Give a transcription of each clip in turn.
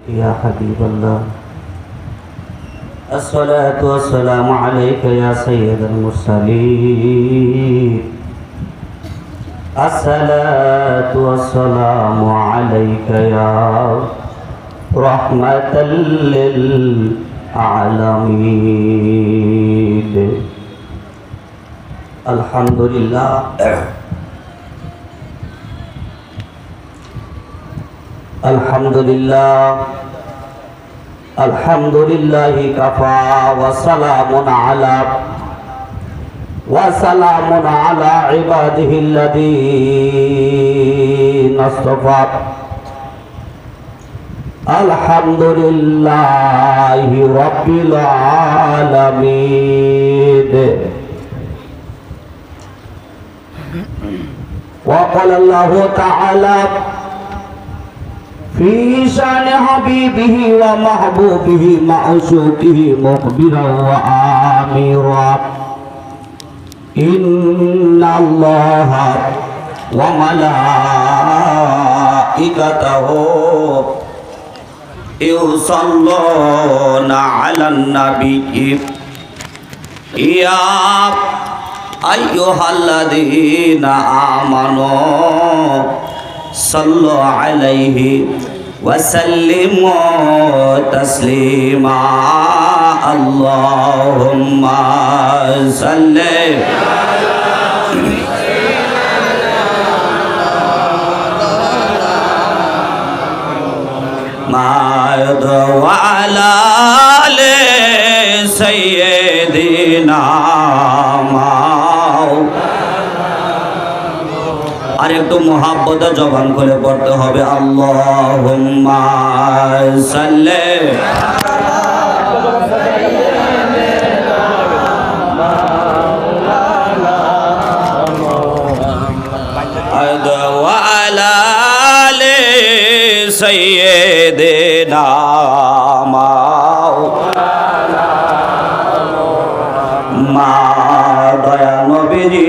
يا حبيب الله الصلاة والسلام عليك يا سيد المرسلين الصلاة والسلام عليك يا رحمة للعالمين الحمد لله الحمد لله كفى وسلام على عباده الذين اصطفى الحمد لله رب العالمين وقال الله تعالى في شان حبيبه ومحبوبه معشوقه مخبرا وآمرا إن الله وملائكته يصلون على النبي يا أيها الذين آمنوا صلوا عليه وسلموا تسليما اللهم صل وعلى آل سيدنا আর একটু মোহাব্বতে জবান করে পড়তে হবে আল্লাহুম্মা সাল্লি ওয়া আলা আলি সাইয়্যিদিনা মা দয়া নবীজি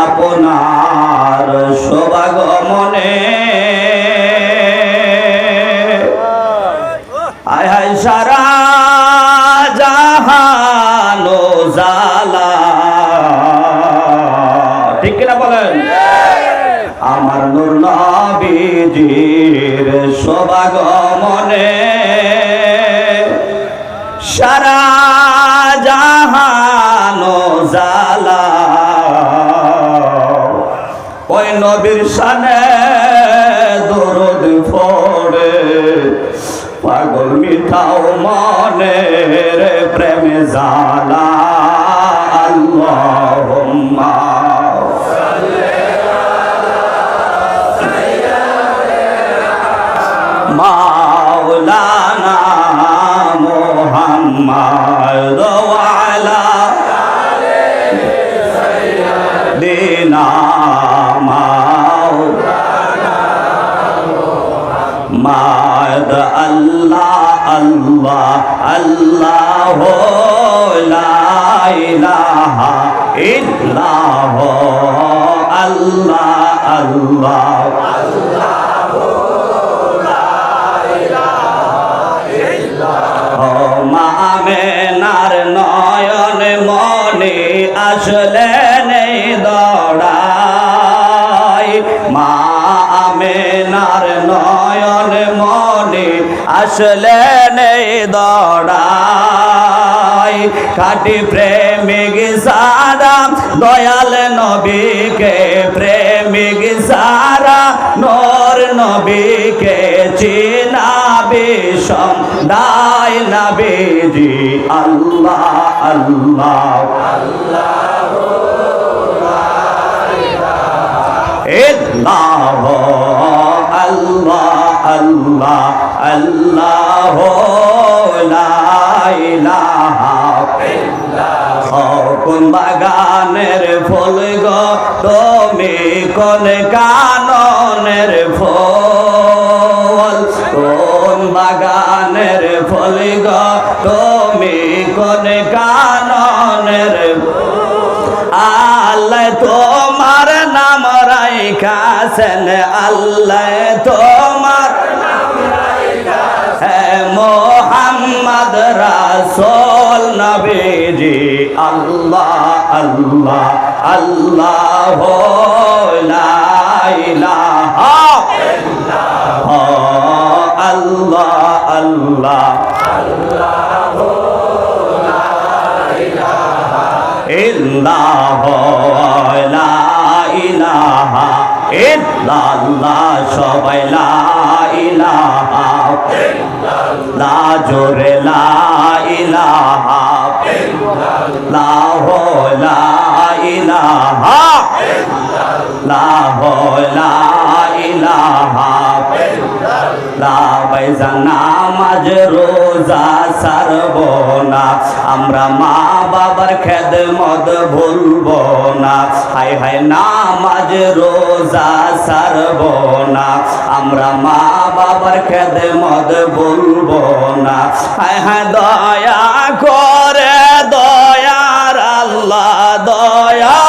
আপনার শোভাগমনে আয় হায় সারা জাহান জালা ঠিক কিনা বলেন আমার নূর নবীজির শোভাগমনে সারা জাহান জালা ওই নবীর শানে দরুদ পড়ে পাগল মিঠাও মনের প্রেমে জালা আল্লাহুম্মা মাওলানা মুহাম্মদ ওয়া আলা সাইয়্যিদিনা মাদ আল্লাহ আল্লাহ আল্লাহ লা ইলাহা ইল্লাহ আল্লাহ আল্লাহ আমেনার নয়ন মনে আসলেন দড়াই মা আমেনার নয়ন মনে আসলেন দড়াই খাটি প্রেমিক সারা দয়াল নবীকে প্রেমিক সারা নূর নবীকে চিনাবে সন্ধায় নবীজি আল্লাহ আল্লাহ ইল্লাহ আল্লাহ আল্লাহ আল্লাহ লা ইলাহা ইল্লাল্লাহ কোন বাগানের ফুল গো তুমি কোন কাননের ফুল কোন বাগানের ফুল গো তুমি কোন কাননের আল্লাহ তোমার নাম রাইখাছেন আল্লাহ তোমার নাম রাইখাছেন হে মোহাম্মদ রাসূল নবীজি আল্লাহ আল্লাহ আল্লাহ লা ইলাহা আল্লাহ আল্লাহ ইল্লাল্লাহ লা ইলাহা ইল্লাল্লাহ সবাই লা ইলাহা লা জোরে লা ইলাহা লা ইলাহা লা ইলাহা নামাজ রোজা ছাড়ব না, আমরা মা বাবার খেদমত ভুলব না। হায় হায় নামাজ রোজা ছাড়ব না, আমরা মা বাবার খেদমত ভুলব না। হায় হায় দয়া করে দয়ার আল্লাহ দয়া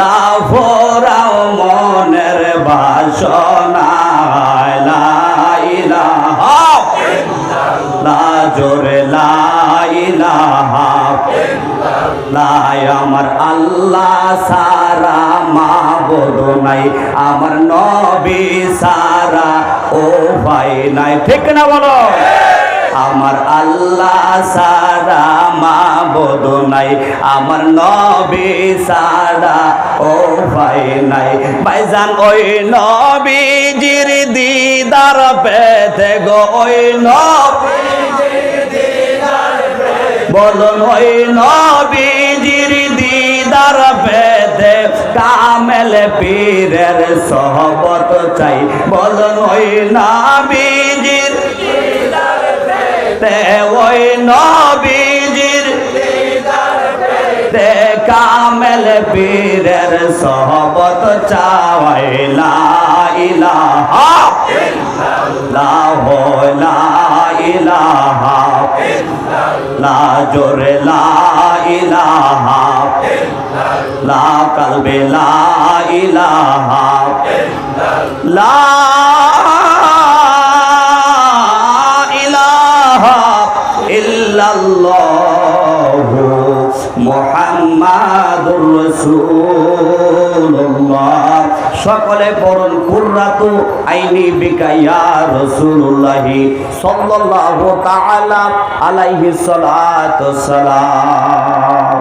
না ফোরাও মনের বাসনা লা ইলাহা লা জোরে লা ইলাহা লাই আমার আল্লাহ সারা মাবুদ নাই, আমার নবী সারা ও ভাই নাই। ঠিক না বলো? আমার আল্লাহ সারা মাবুদ নাই, আমার নবী সারা ও ভাই নাই। ভাইজান ওই নবীজির দিদার পেতে গো, ওই নবীজির দিদার পেতে বলুন, ওই নবীজির দিদার পেতে কামেল পীরের সোহবত চাই। বলুন ওই নবীজির ওই নবীজির কামেল পীরের সোহবত চাওয়াই লা ইলাহা ইল্লাল্লাহ লা ইলাহা লা জোরে লা ইলাহা লা কলবে লা ইলাহা লা ইল্লাল্লাহু মুহাম্মাদুর রাসূলুল্লাহ। সকলে পড়ুন কুররাতু আইনি বিকা ইয়া রাসূলুল্লাহ সাল্লাল্লাহু তাআলা আলাইহি সালাতু সালাম।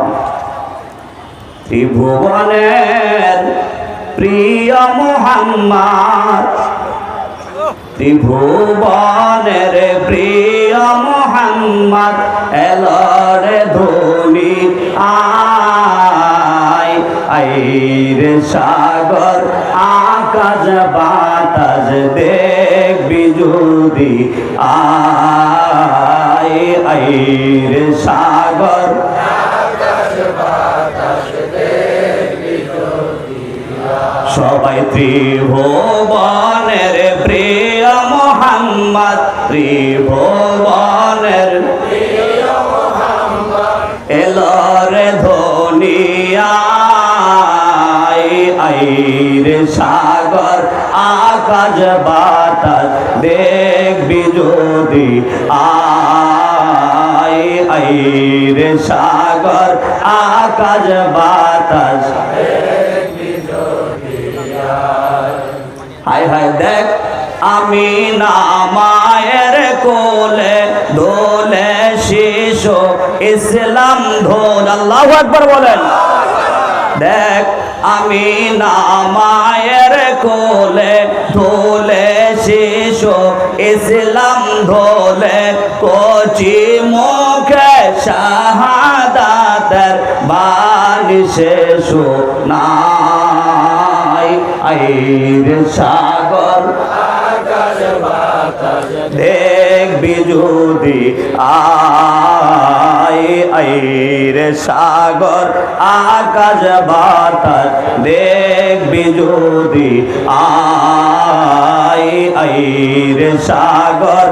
ত্রিভুবনের প্রিয় মুহাম্মদ, ত্রিভুবনের প্রিয় মুহাম্মদ এলরে ধনি আয় আইরে সাগর আকাশ বাতাস দেখবি যদি আয় আইরে সাগর আকাশ বাতাস দেখবি যদি সবাই ত্রিভুবনের প্রিয় মুহাম্মদ, ত্রিভুবনের প্রিয় মুহাম্মদ এলরে ধনিয়ায় আইরে সাগর আকাশ বাতাস দেখবি যদি আয় আইরে সাগর আকাশ বাতাস। হায় হায় দেখ আমি না মায়ের কোলে দোলে শিশু ইসলাম ধোল। আল্লাহু আকবার বলেন। দেখ আমি না মায়ের কোলে দোলে শিশু ইসলাম ধোলে কচি মুখে শাহাদাতের বাণী শেষু নাই আইরে সাগর আকাশ বাতাস দেখবি যদি আয় আইরে সাগর আকাশ বাতাস দেখবি যদি আয় আইরে সাগর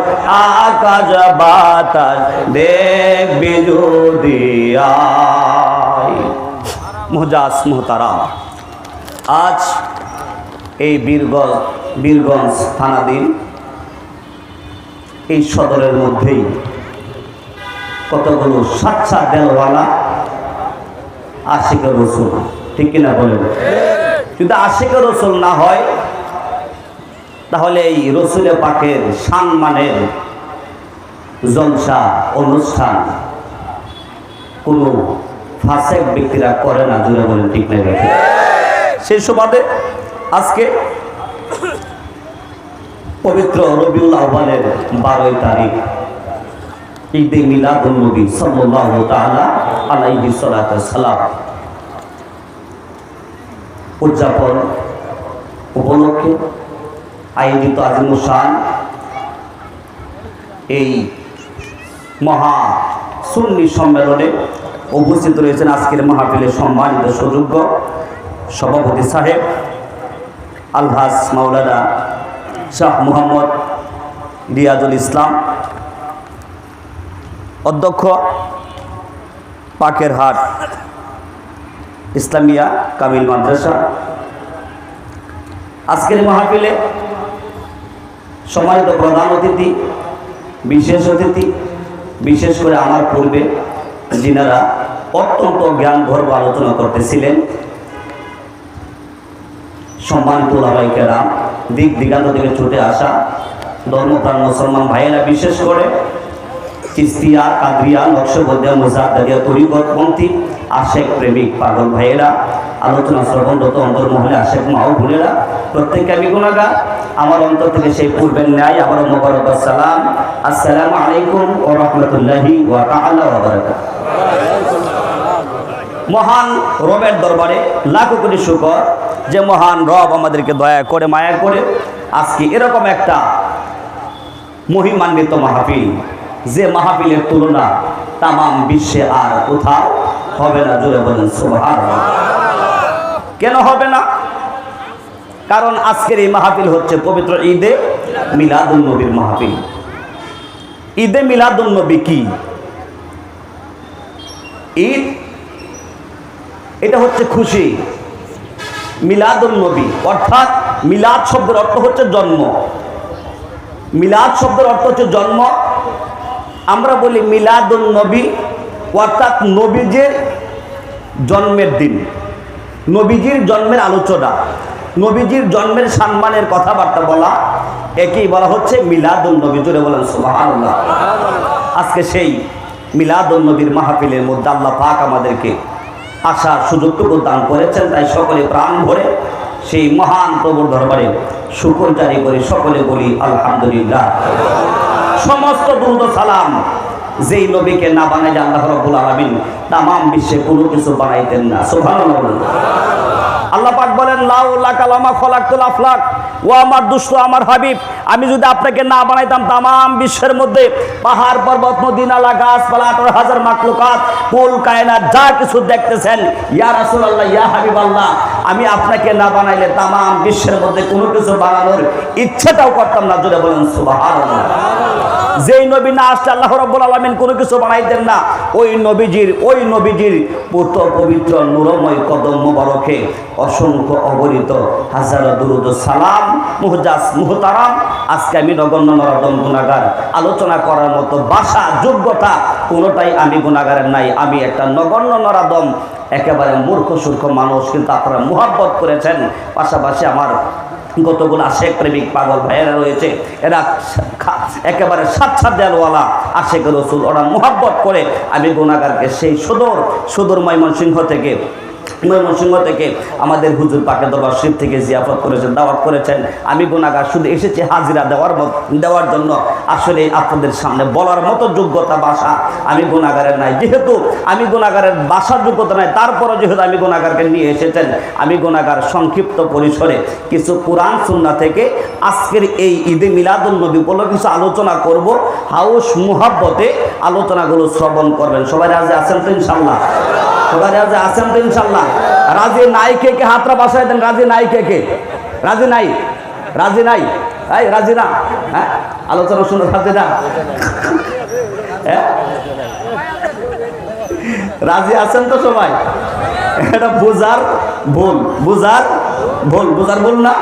আকাশ বাতাস দেখবি যদি আয়। মুজাস মুহতারাম, আজ এই বীরগঞ্জ থানাধীন এই সদরের মধ্যেই কতগুলো সাচ্চা দেলওয়ালা আশিকের রসুল, ঠিক কিনা বলেন? যদি আশিকের রসুল না হয় তাহলে এই রসুলের পাকের সম্মানের জলসা অনুষ্ঠান কোনো ফাসেক ব্যক্তিরা করে না, জুড়ে বলেন ঠিক না? সেই সুবাদে আজকে পবিত্র রবিউল আউয়ালের 12 তারিখ ঈদে মিলাদুন নবী সাল্লাল্লাহু তাআলা আলাইহি সাল্লাতু সালাম উদযাপন উপলক্ষে আয়োজিত আজিমুশান এই মহা সুন্নি সম্মেলনে উপস্থিত রয়েছেন আজকের মাহফিলের সম্মানিত সুযোগ্য সভাপতি সাহেব আলহাজ মাওলানা শাহ মুহাম্মদ রিয়াজুল ইসলাম, অধ্যক্ষ পাকেরহাট ইসলামিয়া কামিল মাদ্রাসা। আজকের মাহফিলে সম্মানিত প্রধান অতিথি, বিশেষ অতিথি, বিশেষ করে আমার পূর্বে যিনারা অত্যন্ত জ্ঞানগর্ভ আলোচনা করতেছিলেন, সম্মানিত ওলামায়ে কেরাম, দিক দিগান্ত থেকে ছুটে আসা ধর্মপ্রাণ মুসলমান ভাইয়েরা, বিশেষ করে চিস্তিয়া, কাদরিয়া, নকশবন্দিয়া, মুজাদ্দিয়া, তরিকতপন্থী আশেক প্রেমিক পাগল ভাইয়েরা, আলোচনা শ্রবণরত অন্তর্মহলে আশেক মা ও বোনেরা, প্রত্যেককে আমি গুনাহগার। আমার অন্তর থেকে সেই পূর্বের ন্যায় আবারও মোবারক সালাম, আসসালামু আলাইকুম ওয়া রাহমাতুল্লাহি ওয়া তাআলা ওয়া বারাকাতুহু। মহান রবের দরবারে লাখো কোটি শুকর যে মহান রব আমাদেরকে দয়া করে মায়া করে আজকে এরকম একটা মহিমান্বিত মাহফিল, যে মাহফিলের তুলনা তামাম বিশ্বে আর কোথাও হবে না, জোরে বলেন সুবহানাল্লাহ। কেন হবে না? কারণ আজকের এই মাহফিল হচ্ছে পবিত্র ঈদে মিলাদুন নবীর মাহফিল। ঈদে মিলাদুন নবী কি? ঈদ এটা হচ্ছে খুশি, মিলাদুন নবী অর্থাৎ মিলাদ শব্দের অর্থ হচ্ছে জন্ম। মিলাদ শব্দের অর্থ হচ্ছে জন্ম। আমরা বলি মিলাদুন নবী অর্থাৎ নবীজির জন্মের দিন, নবীজির জন্মের আলোচনা, নবীজির জন্মের সম্মানের কথাবার্তা বলা, একেই বলা হচ্ছে মিলাদুন নবী। জোরে বলেন সুবহানাল্লাহ। আজকে সেই মিলাদুন নবীর মাহফিলের মধ্যে আল্লাহ পাক আমাদেরকে আসার সুযোগটুকু দান করেছেন, তাই সকলে প্রাণ ভরে সেই মহান প্রভুর দরবারে শুকর জারি করে সকলে বলি আলহামদুলিল্লাহ। সমস্ত দুরূদ ও সালাম যেই নবীকে না বানাইলে আল্লাহ রাব্বুল আলামিন তামাম বিশ্বে কোনো কিছু বানাইতেন না। সুবহানাল্লাহ। আল্লাহ পাক বলেন লাউলা কালামা খলাকতুল আফলাক, ও আমার দুষ্ট আমার হাবিব, আমি যদি আপনাকে না বানাইতাম তামাম বিশ্বের মধ্যে পাহাড় পর্বত নদী নালা গাছপালা 18,000 মাখলুকাত কুল কায়নাত যা কিছু দেখতেছেন, ইয়া রাসূলুল্লাহ ইয়া হাবিবাল্লাহ, আমি আপনাকে না বানাইলে তামাম বিশ্বের মধ্যে কোনো কিছু বানানোর ইচ্ছাটাও করতাম না। জোরে বলেন সুবহানাল্লাহ। যেই নবী না আসলে আল্লাহ রাব্বুল আলামিন কোনো কিছু বানাইতেন না। ওই নবীজির পুত্র পবিত্র নূরময় কদম মোবারকে অসংখ্য অগণিত হাজারো দুরূদ ও সালাম মুহজাজ মুহতারাম। আজকে আমি নগণ্য নরদম গুনাহগার, আলোচনা করার মতো ভাষা যোগ্যতা কোনোটাই আমি গুনাহগারের নাই। আমি একটা নগণ্য নরদম একেবারে মূর্খ সূর্খ মানুষ, কিন্তু আপনারা মুহাব্বত করেছেন। পাশাপাশি আমার কতগুলো আশেক প্রেমিক পাগল ভাইয়েরা রয়েছে, এরা একেবারে সাচ্চা দেলওয়ালা আশেক রসুল, ওরা মুহাব্বত করে। আমি গুনাহগারকে সেই সুদূর ময়মনসিংহ থেকে আমাদের হুজুর পাকে দরবার শরীফ থেকে জিয়াফত করেছেন, দাওয়াত করেছেন। আমি গুনাহগার শুধু এসেছি হাজিরা দেওয়ার জন্য। আসলে আপনাদের সামনে বলার মতো যোগ্যতা ভাষা আমি গুনাহগারের নাই। যেহেতু আমি গুনাহগারের ভাষার যোগ্যতা নাই, তারপরও যেহেতু আমি গুনাহগারকে নিয়ে এসেছেন, আমি গুনাহগার সংক্ষিপ্ত পরিসরে কিছু কোরআন সুন্নাহ থেকে আজকের এই ঈদে মিলাদুন নবী উপলক্ষে কিছু আলোচনা করব। হাউস মুহাব্বতে আলোচনাগুলো শ্রবণ করবেন। সবাই রাজি আছেন তো ইনশাআল্লাহ? সবাই রাজি আছেন তো ইনশাআল্লাহ? রাজি নাই কে কে হাতটা বাসায় দেন। রাজি নাই কে কে? রাজি নাই? রাজি নাই? এই রাজি না? হ্যাঁ, আলোচনা শুনে রাজি না? হ্যাঁ, রাজি আছেন তো সবাই? এটা বুঝার ভুল না।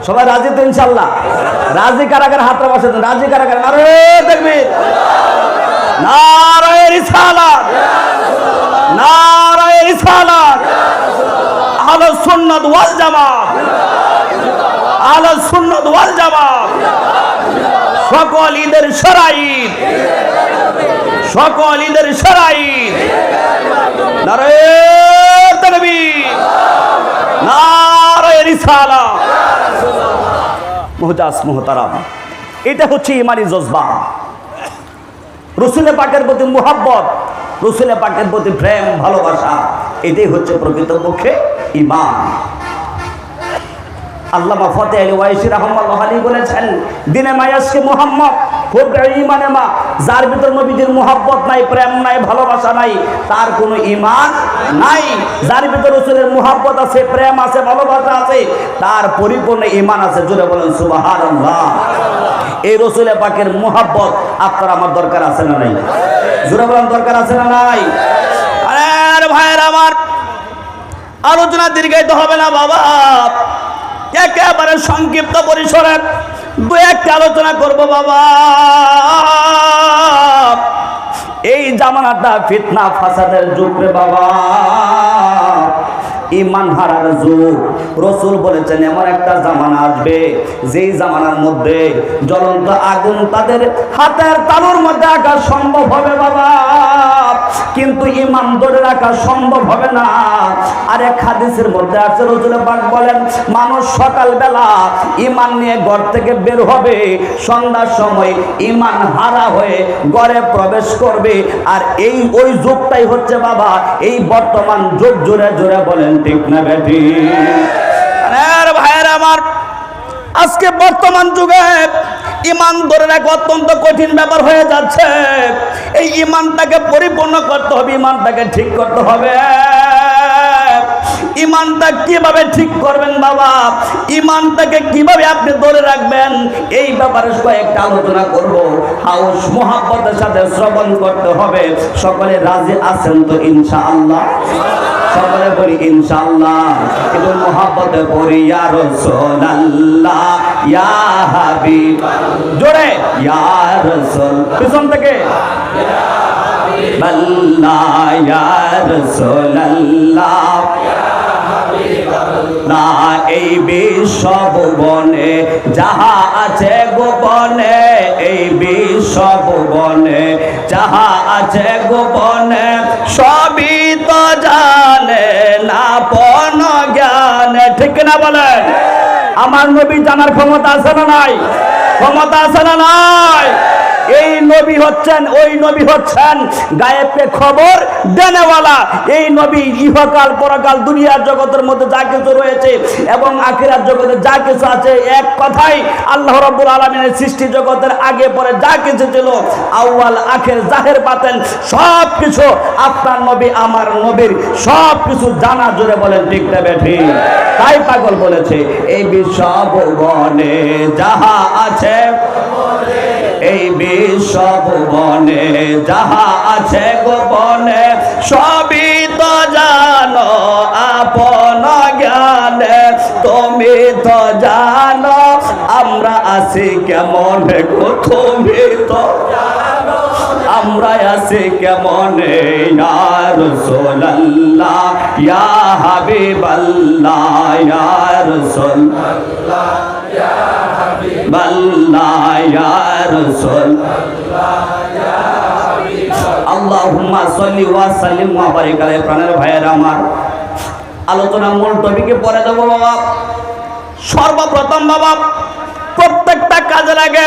সবাই রাজি তো ইনশাল্লাহ? রাজি কারা কারা হাতটা বসে দেন, রাজি কারা কারা? নারে তাকবীর, নারে রিসালাত, নারে রিসালাত, আহলুস সুন্নাত ওয়াল জামাত, আহলুস সুন্নাত ওয়াল জামাত। সকল ঈদের শরাঈত, সকল ঈদের শরাঈত, নারে তাকবীর, নারে রিসালাত। মুহতাজ মুহতারাম, এটা হচ্ছে ইমানি জজবা। রাসূলের পাকের প্রতি মুহাব্বত, রাসূলের পাকের প্রতি প্রেম ভালোবাসা, এটাই হচ্ছে প্রকৃতপক্ষে ঈমান। আল্লামা ফতেহ আলী ওয়াইসি রাহমাতুল্লাহ আলাইহি বলেছেন, দিনে মায়াসকে মুহাম্মদ খুব ঈমানে মা, যার ভিতর নবীজির মুহাব্বত নাই, প্রেম নাই, ভালোবাসা নাই, তার কোনো ঈমান নাই। যার ভিতর রাসূলের মুহাব্বত আছে, প্রেম আছে, ভালোবাসা আছে, তার পরিপূর্ণ ঈমান আছে। জোরে বলেন সুবহানাল্লাহ। এই রাসূলের পাকের মুহাব্বত আপনার আমার দরকার আছে না নাই? জোরে বলেন দরকার আছে না নাই? আরে ভাইরা আমার, আলোচনা দীর্ঘায়িত হবে না বাবা, একেবারে সংক্ষিপ্ত পরিসরে দু একটা আলোচনা করব বাবা। এই জামানাটা ফিতনা ফাসাদের যুগ রে বাবা, ঈমান হারার যুগ। রাসূল বলেছেন এমন একটা জামানা আসবে, যেই জামানার মধ্যে জ্বলন্ত আগুন তাদের হাতের তালুর মধ্যে রাখা সম্ভব হবে বাবা, কিন্তু ঈমান ধরে রাখা সম্ভব হবে না। আর এক হাদিসের মধ্যে আছে, রাসূল পাক বলেন, মানুষ সকালবেলা ঈমান নিয়ে ঘর থেকে বের হবে, সন্ধ্যার সময় ঈমান হারা হয়ে ঘরে প্রবেশ করবে। আর এই ওই যুগটাই হচ্ছে বাবা এই বর্তমান যুগ। জোরে জোরে বলেন ঠিক না বেঠি? আরে ভাইরা আমার, আজকে বর্তমান যুগে ঈমান ধরে রাখা অত্যন্ত কঠিন ব্যাপার হয়ে যাচ্ছে। এই ঈমানটাকে পরিপূর্ণ করতে হবে, ঈমানটাকে ঠিক করতে হবে। ঈমানটা কিভাবে ঠিক করবেন বাবা, ঈমানটাকে কিভাবে আপনি ধরে রাখবেন, এই ব্যাপারে কয়েকটা আলোচনা করব। হাউস মুহাব্বতের সাথে শ্রবণ করতে হবে। সকলে রাজি আছেন তো ইনশাআল্লাহ? সকলে বলি ইনশাআল্লাহ। কিন্তু মুহাব্বতে পড়ি ইয়া রাসূলুল্লাহ ইয়া হাবিব, জোরে ইয়া রাসূল, পিছন থেকে ইয়া হাবিবাল্লাহ ইয়া রাসূলুল্লাহ না। এই বিশ্ব ভুবনে যাহা আছে গোপনে, এই বিশ্ব ভুবনে যাহা আছে গোপনে, সবই তো জানে না পন জ্ঞানে। ঠিক না বলেন? আমার নবী জানার ক্ষমতা আছে না নাই? ক্ষমতা আছে না নাই? এই নবী হচ্ছেন, ওই নবী হচ্ছেন গায়েবকে খবর দেনেওয়ালা। এই নবী ইহকাল পরকাল দুনিয়ার জগতের মধ্যে যা কিছু রয়েছে এবং আখিরাত জগতে যা কিছু আছে, এক কথাই আল্লাহ রাব্বুল আলামিনের সৃষ্টি জগতের আগে পরে যা কিছু ছিল, আউয়াল আখির জাহের বাতেন সব কিছু আপনার নবী আমার নবীর সব কিছু জানা। জোরে বলেন ঠিক না বেঠি? তাই পাগল বলেছে, এই বিশ্ব ভুবনে যাহা আছে, এই বিশ্ব ভুবনে যাহা আছে গোপনে, সবই তো জানো আপন জ্ঞানে। তুমি তো জানো আমরা আছি কেমন গো, তুমি তো জানো আমরা আছি কেমন। ইয়া রাসূলুল্লাহ ইয়া হাবিবাল্লাহ ইয়া রাসূলুল্লাহ ইয়া হাবিবাল্লাহ ইয়া রাসূলুল্লাহ ইয়া হাবিবাল্লাহ। আল্লাহুম্মা সাল্লি ওয়া সাল্লিম ওয়া বারিক আলাইহি। প্রাণের ভাইয়েরা আমার, আলোচনার মূল টপিকে পরে যাব বাবা। সর্বপ্রথম বাবা, প্রত্যেকটা কাজে লাগে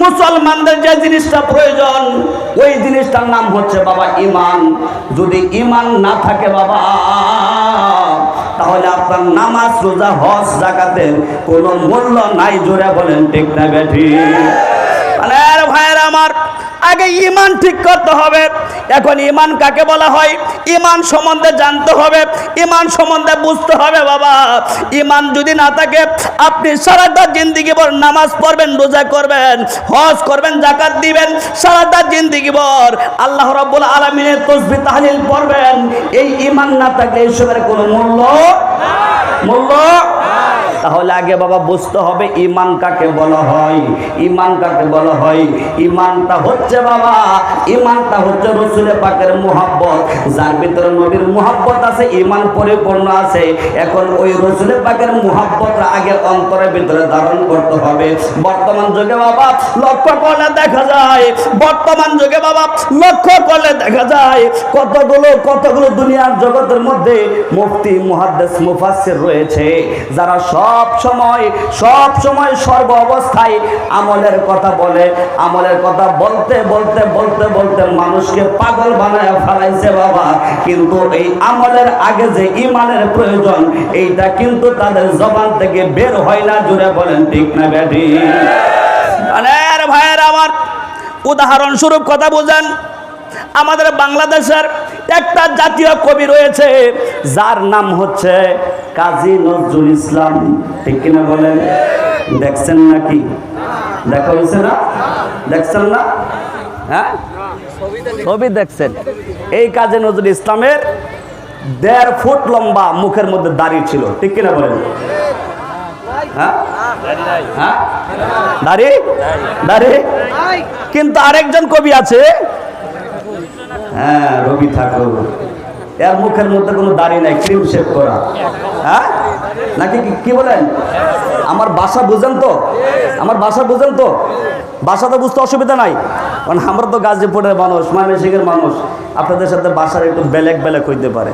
মুসলমানদের যে জিনিসটা প্রয়োজন, ওই জিনিসটার নাম হচ্ছে বাবা ঈমান। যদি ঈমান না থাকে বাবা, তাহলে আপনার নামাজ রোজা হজ যাকাতের কোনো মূল্য নাই। জোরে বলেন ঠিক না বেঠি? আরে ভাইয়েরা আমার, আগে ঈমান ঠিক করতে হবে। এখন ঈমান কাকে বলা হয়, ঈমান সম্বন্ধে জানতে হবে, ঈমান সম্বন্ধে বুঝতে হবে বাবা। ঈমান যদি না থাকে, আপনি সারাটা জিন্দেগি ভর নামাজ পড়বেন, রোজা করবেন, হজ করবেন, যাকাত দিবেন, সারাটা জিন্দেগি ভর আল্লাহ রাব্বুল আলামিনের তাসবিহ তাহলিল পড়বেন, এই ঈমান না থাকলে এসবের কোনো মূল্য নাই। তাহলে আগে বাবা বুঝতে হবে ঈমান কাকে বলা হয়। ঈমান কাকে বলা হয়? ঈমানটা হচ্ছে বাবা, ঈমানটা হচ্ছে রাসূল পাকের মুহাব্বত। যার ভিতরে নবীর মুহাব্বত আছে, ঈমান পরিপূর্ণ আছে। এখন ওই রাসূল পাকের মুহাব্বত আগে অন্তরের ভিতরে ধারণ করতে হবে। বর্তমান যুগে বাবা লক্ষ্য করলে দেখা যায়, বর্তমান যুগে বাবা লক্ষ্য করলে দেখা যায় কতগুলো দুনিয়ার জগতের মধ্যে মুফতি, মুহাদ্দিস, মুফাসসির রয়েছে, যারা সব সময় সর্ব অবস্থায় আমলের কথা বলে। আমলের কথা বলতে বলতে বলতে বলতে মানুষকে পাগল বানায় ফেলাইছে বাবা। কিন্তু এই আমলের আগে যে ঈমানের প্রয়োজন, এইটা কিন্তু তাদের জবান থেকে বের হয় না। জুড়ে বলেন ঠিক না বেঠি? ভাইয়ের আমার, উদাহরণস্বরূপ কথা বুঝেন। আমাদের বাংলাদেশের একটা জাতীয় কবি রয়েছে, যার নাম হচ্ছে কাজী নজরুল ইসলাম। ঠিক কিনা বলেন? দেখছেন নাকি? দেখা হয়েছে না? দেখছেন না? হ্যাঁ, ছবি দেখছেন। এই কাজী নজরুল ইসলামের 1.5 ফুট লম্বা মুখের মধ্যে দাড়ি ছিল। ঠিক কিনা বলেন? হ্যাঁ, দাড়ি। কিন্তু আরেকজন কবি আছে, হ্যাঁ, রবি ঠাকুর, এর মুখের মধ্যে কোনো দাড়ি নাই, ক্রিম শেভ করা। হ্যাঁ, নাকি কি বলেন? আমার ভাষা বুঝেন তো? আমার ভাষা বুঝেন তো? ভাষা তো বুঝতে অসুবিধা নাই, কারণ আমরা তো গাজীপুরের মানুষ, ময়মনসিংহের মানুষ। আপনাদের সাথে ভাষার একটু বেলেগ হইতে পারে।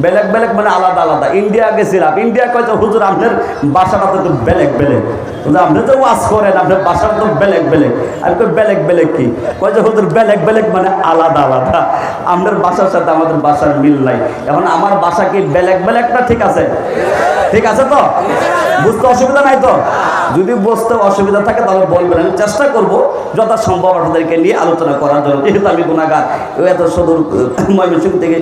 বেলেগ মানে আলাদা আলাদা। ইন্ডিয়া গেছিলাম, ইন্ডিয়া কয়েছে হুজুর আপনার ভাষাটা তো একটু বেলেগ। আপনি তো ওয়াজ করেন, আপনার ভাষাটা তো বেলেগ। আর কই বেলেগ কি কয়েছে হুজুর? বেলেগ মানে আলাদা আলাদা। আপনার ভাষার সাথে আমাদের ভাষার মিল নাই। এখন আমার ভাষা কি বেলেগটা ঠিক আছে? ঠিক আছে তো? বুঝতে অসুবিধা নাই তো? যদি বুঝতে অসুবিধা থাকে তাহলে বলবেন, আমি চেষ্টা করবো যথাসম্ভব আপনাদেরকে নিয়ে আলোচনা করার জন্য। যেহেতু আমি গুনাহগার, এত সুদূর ময়মনসিংহ থেকে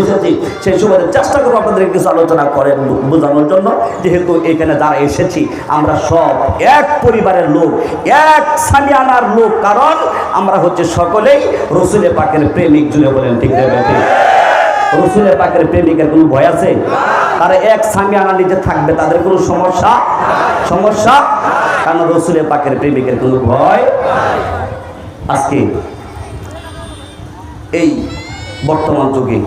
এসেছি, সেই সময় চেষ্টা করবো আপনাদের কিছু আলোচনা করে বোঝানোর জন্য। যেহেতু এখানে যারা এসেছি আমরা সব এক পরিবারের লোক, এক সামিয়ানার লোক, কারণ আমরা হচ্ছে সকলেই রাসূল পাকের প্রেমিক। জুড়ে বলেন ঠিক না? রাসূল পাকের প্রেমিকের কোনো ভয় আছে? তারা এক সামিয়ানা নিচে থাকবে, তাদের কোনো সমস্যা কারণ রাসূল পাকের প্রেমিকের কোনো ভয়। আজকে এই বর্তমান যুগে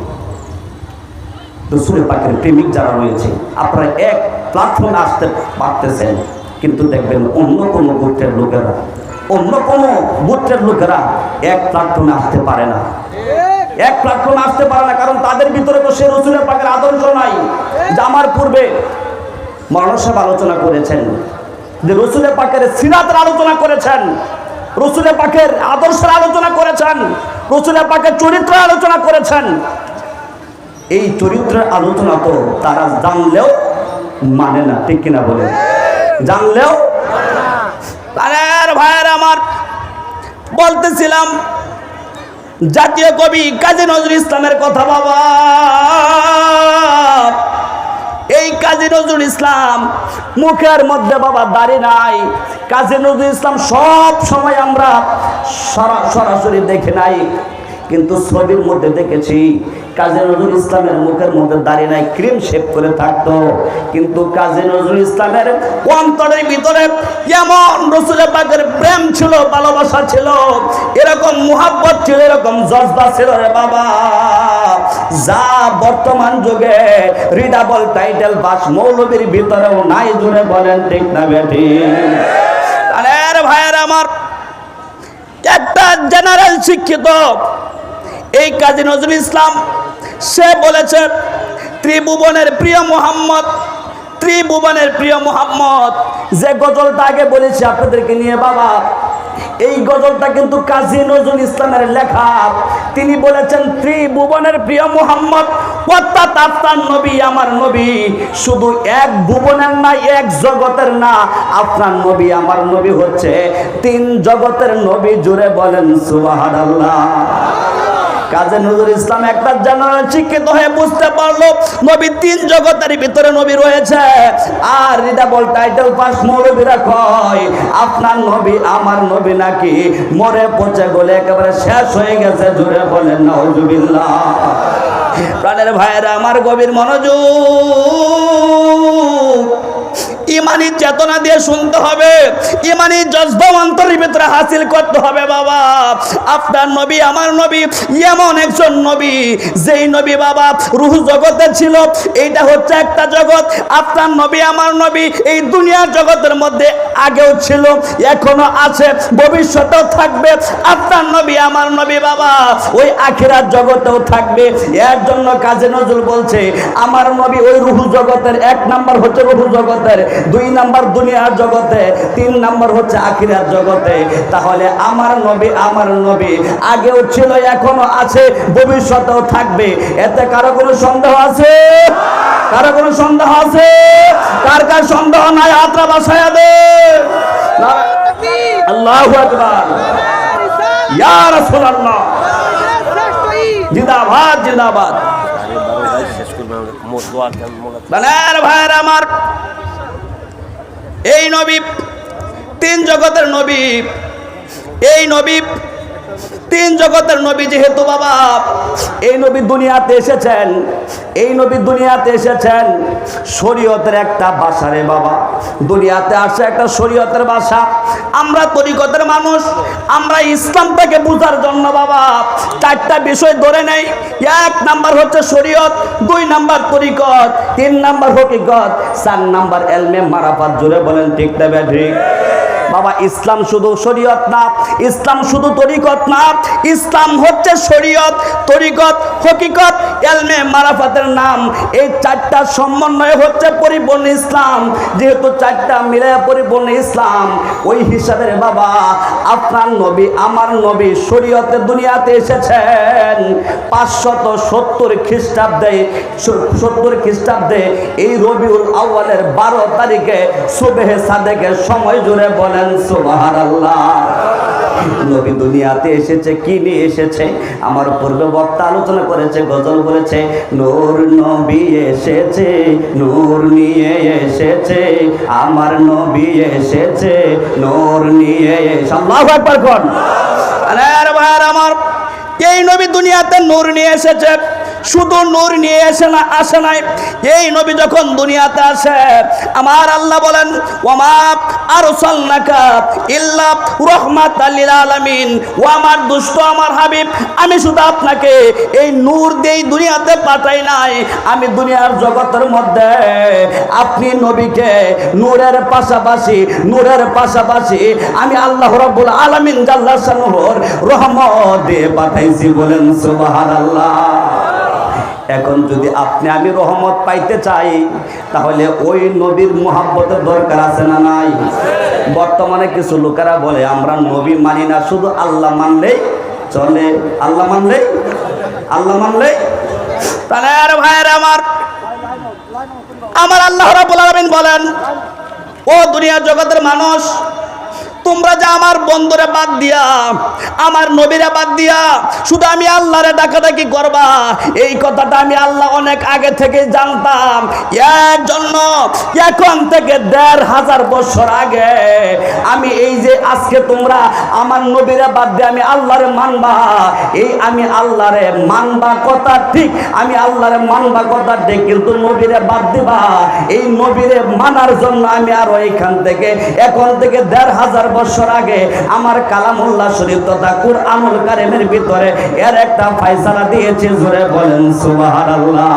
রাসূল পাকের প্রেমিক যারা রয়েছে, আপনারা এক প্ল্যাটফর্মে আসতে পারতেছেন, কিন্তু দেখবেন অন্য কোনো গোত্রের লোকেরা এক প্ল্যাটফর্মে আসতে পারে না। কারণ তাদের ভিতরে তো সে রাসূল পাকের আদর্শ নাই। যে আমার পূর্বে মাওলানা সাহেব আলোচনা করেছেন, যে রাসূল পাকের সিরাতের আলোচনা করেছেন, রাসূল পাকের আদর্শের আলোচনা করেছেন, রাসূল পাকের চরিত্রের আলোচনা করেছেন। এই চরিত্রের আলোচনা তো তারা জানলেও মানে না। ঠিক কিনা বলে? জানলেও। ভাইয়ের আমার, বলতেছিলাম জাতীয় কবি কাজী নজরুল ইসলামের কথা। বাবা, এই কাজী নজরুল ইসলাম মুখের মধ্যে বাবা দাড়ি নাই। কাজী নজরুল ইসলাম সব সময় আমরা সরাসরি দেখে নাই, কিন্তু ছবির মধ্যে দেখেছি কাজী নজরুল ইসলামের মুখের মধ্যে দাড়ি নাই, ক্রিম শেভ করে থাকতো। কিন্তু কাজী নজরুল ইসলামের অন্তরের ভিতরে এমন রাসূল পাকের প্রেম ছিল, ভালোবাসা ছিল, এরকম মুহাব্বত ছিল, এরকম জজবা ছিল রে বাবা, যা বর্তমান যুগে রিডাবল টাইটেল পাস মৌলবীর ভিতরেও নাই। জুড়ে বলেন ঠিক না বেঠি? আরে ভাইয়ের আমার, একটা জেনারেল শিক্ষিত এই কাজী নজরুল ইসলাম, সে বলেছে ত্রিভুবনের প্রিয় মোহাম্মদ, যে গজলটা আগে বলেছি আপনাদেরকে নিয়ে বাবা, এই গজলটা কিন্তু কাজী নজরুল ইসলামের লেখা। তিনি বলেছেন ত্রিভুবনের প্রিয় মোহাম্মদ, অর্থাৎ আপনার নবী, আমার নবী শুধু এক ভুবনের না, এক জগতের না, আপনার নবী, আমার নবী হচ্ছে 3 জগতের নবী। জুড়ে বলেন সুবহানাল্লাহ। কাজী নজরুল ইসলাম একটা জেনারেল শিক্ষিত হয়ে বুঝতে পারলো নবী 3 জগতের ভিতরে নবী রয়েছে। আর রিডাবল টাইটেল পাস মৌলবীরা কয় আপনার নবী, আমার নবী নাকি মরে পচে গলে একেবারে শেষ হয়ে গেছে। জুড়ে বলেন নাউজুবিল্লাহ। প্রাণের ভাইয়েরা আমার, গভীর মনোযোগ। ইমানি চেতনা দিয়ে শুনতে হবে, ইমানি জজবা অন্তরের ভিতরে হাসিল করতে হবে। বাবা, আপনার নবী আমার নবী এমন একজন নবী, যেই নবী বাবা রূহ জগতে ছিল, এইটা হচ্ছে একটা জগৎ। আপনার নবী আমার নবী এই দুনিয়ার জগতের মধ্যে আগেও ছিল, এখনো আছে, ভবিষ্যতেও থাকবে। আপনার নবী আমার নবী বাবা ওই আখিরাত জগতেও থাকবে। এর জন্য কাজী নজরুল বলছে আমার নবী ওই রূহ জগতের, এক নাম্বার হচ্ছে রূহ জগতের, দুই নাম্বার দুনিয়ার জগতে, তিন নাম্বার হচ্ছে আখিরাত জগতে। তাহলে আমার নবী আগেও ছিল, এখনো আছে, ভবিষ্যতেও থাকবে। এতে কারো কোনো সন্দেহ আছে? কারো কোনো সন্দেহ আছে? কার কার সন্দেহ নাই হাতটা বাসায়া দে। আল্লাহু আকবার, ইয়া রাসূলুল্লাহ, জিন্দাবাদ জিন্দাবাদ। বানার ভাইয়ের আমার, এই নবী তিন জগতের নবী, এই নবী তিন জগতের নবী যেহেতু বাবা এই নবী দুনিয়াতে এসেছেন, এই নবী দুনিয়াতে এসেছেন শরীয়তের একটা ভাষা রে বাবা। দুনিয়াতে আসে একটা শরীয়তের ভাষা। আমরা তরিকতের মানুষ, আমরা ইসলামটাকে বোঝার জন্য বাবা চারটা বিষয় ধরে নেই। এক নাম্বার হচ্ছে শরীয়ত, দুই নাম্বার তরিকত, তিন নাম্বার হকিকত, চার নাম্বার এলমে মারাফাত। জোরে বলেন ঠিক না ঠিক? বাবা ইসলাম শুধু শরীয়ত না, ইসলাম শুধু তরিকত না, ইসলাম হচ্ছে শরীয়ত, তরিকত, হকিকত, এলমে মারাফাতের নাম। এই চারটা সমন্বয় হচ্ছে পরিপূর্ণ ইসলাম। যেহেতু চারটা মিলে পরিপূর্ণ ইসলাম, ওই হিসাবে বাবা আপনার নবী আমার নবী শরীয়তে দুনিয়াতে এসেছেন 570 খ্রিস্টাব্দে। 70 খ্রিস্টাব্দে এই রবিউল আউয়ালের 12 তারিখে সুবহে সাদেকের সময়। জুড়ে বলেন সুবহানাল্লাহ। নবী দুনিয়াতে এসেছে কি নিয়ে এসেছে? আমার পূর্বে বক্তা আলোচনা করেছে, গজল বলেছে, নূর নবী এসেছে, নূর নিয়ে এসেছে, আমার নবী এসেছে নূর নিয়ে। আল্লাহু আকবার কোন। আরে ভাইরা আমার, এই নবী দুনিয়াতে নূর নিয়ে এসেছে। শুধু নূর নিয়ে আসে নাই, এই নবী যখন দুনিয়াতে আসে আমার আল্লাহ বলেন ওয়ামা আরসালনাকা ইল্লা রাহমাতাল লিল আলামিন। ও আমার দুষ্ট আমার হাবিব, আমি শুধু আপনাকে এই নূর দিয়ে দুনিয়াতে পাঠাই নাই, আমি দুনিয়ার জগতের মধ্যে আপনি নবীকে নূরের পাশাপাশি আমি আল্লাহ রাব্বুল আলামিন জাল্লা শানুহুর রহমত দিয়ে পাঠাইছি। বলেন সুবহানাল্লাহ। এখন যদি আপনি আমি রহমত পাইতে চাই, তাহলে ওই নবীর মুহাব্বতের দরকার আছে না নাই? বর্তমানে কিছু লোকেরা বলে আমরা নবী মানি না, শুধু আল্লাহ মানলেই চলে। আল্লাহ মানলেই তাহলে আর ভাইয়ের আমার আল্লাহ রাব্বুল আলামিন বলেন ও দুনিয়ার জগতের মানুষ, তোমরা যে আমার বন্ধুরে বাদ দিয়া, আমার নবীরে বাদ দিয়া শুধু আমি আল্লাহরে ডাকাডাকি করবা, এই কথাটা আমি আল্লাহ অনেক আগে থেকে জানতাম। এর জন্য এখন থেকে 1500 বছর আগে আমি এই যে আজকে তোমরা আমার নবীরে বাদ দিয়ে আমি আল্লাহরে মানবা, এই আমি আল্লাহরে মানবা কথা ঠিক, আমি আল্লাহরে মানবা কথা ঠিক, কিন্তু নবীরে বাদ দিবা, এই নবীরে মানার জন্য আমি আরো এখান থেকে এখন থেকে 1500 বছর আগে আমার কালামুল্লাহ শরীফ তথা কুরআনুল কারীমের ভিতরে এর একটা ফয়সালা দিয়েছে। জোরে বলেন সুবহানাল্লাহ।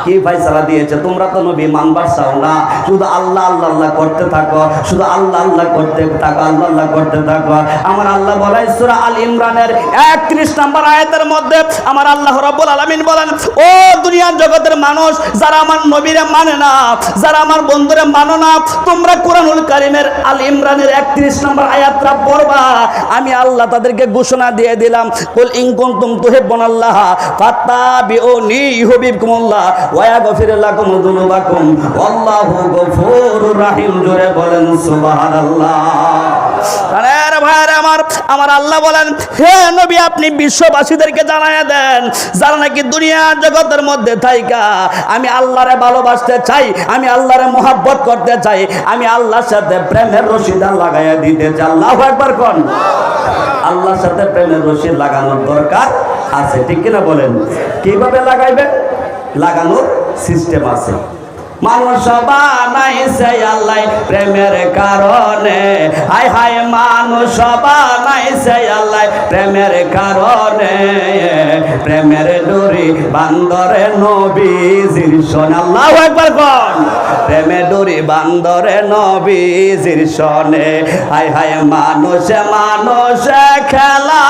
কি ফয়সালা দিয়েছে? তোমরা তো নবী মানবার চাও না, শুধু আল্লাহ আল্লাহ আল্লাহ করতে থাকো, শুধু আল্লাহ আল্লাহ করতে থাকো, আল্লাহ আল্লাহ করতে থাকো। আমার আল্লাহ বলে সূরা আল ইমরানের 31 নম্বর আয়াতের মধ্যে আমার আল্লাহ রাব্বুল আলামিন বলেন ও দুনিয়ার জগতের মানুষ, যারা আমার নবীরে মানে না, যারা আমার বন্ধুরে মানো না, তোমরা কুরআনুল কারীমের আল ইমরানের 31 নম্বর আয়াতটা পড়বা। আমি আল্লাহ তাদেরকে ঘোষণা দিয়ে দিলাম, কুল ইন কুনতুম তুহিব্বুনাল্লাহ ফাত্তাবিউনি ইউহিব্বুকুমুল্লাহ ওয়া ইয়াগফির লাকুম যুনুবাকুম ওয়াল্লাহু গফুরুর রহিম। জোরে বলেন সুবহানাল্লাহ। আরে ভাইরা আমার আল্লাহ বলেন হে নবী আপনি বিশ্ববাসীদেরকে জানায়া দেন, যারা নাকি দুনিয়ার জগতের মধ্যে থাইকা আমি আল্লাহরে ভালোবাসতে চাই, আমি আল্লাহরে মুহাব্বত করতে চাই, আমি আল্লাহর সাথে প্রেমের রশি লাগাইয়া দিতে চাই। আল্লাহু আকবার কোন। আল্লাহর সাথে প্রেমের রশি লাগানোর দরকার আছে, ঠিক কিনা বলেন? কিভাবে লাগাইবে? লাগানোর সিস্টেম আছে। মানুষ বানাইছে আল্লাহ প্রেমের কারণে, হায় হায় মানুষ বানাইছে আল্লাহ প্রেমের কারণে, প্রেমের ডোরি বান্দরে নবীজির শোনে, আল্লাহু আকবার কোন, প্রেমের ডোরি বান্দরে নবীজির শোনে, হায় হায় মানুষে মানুষে খেলা,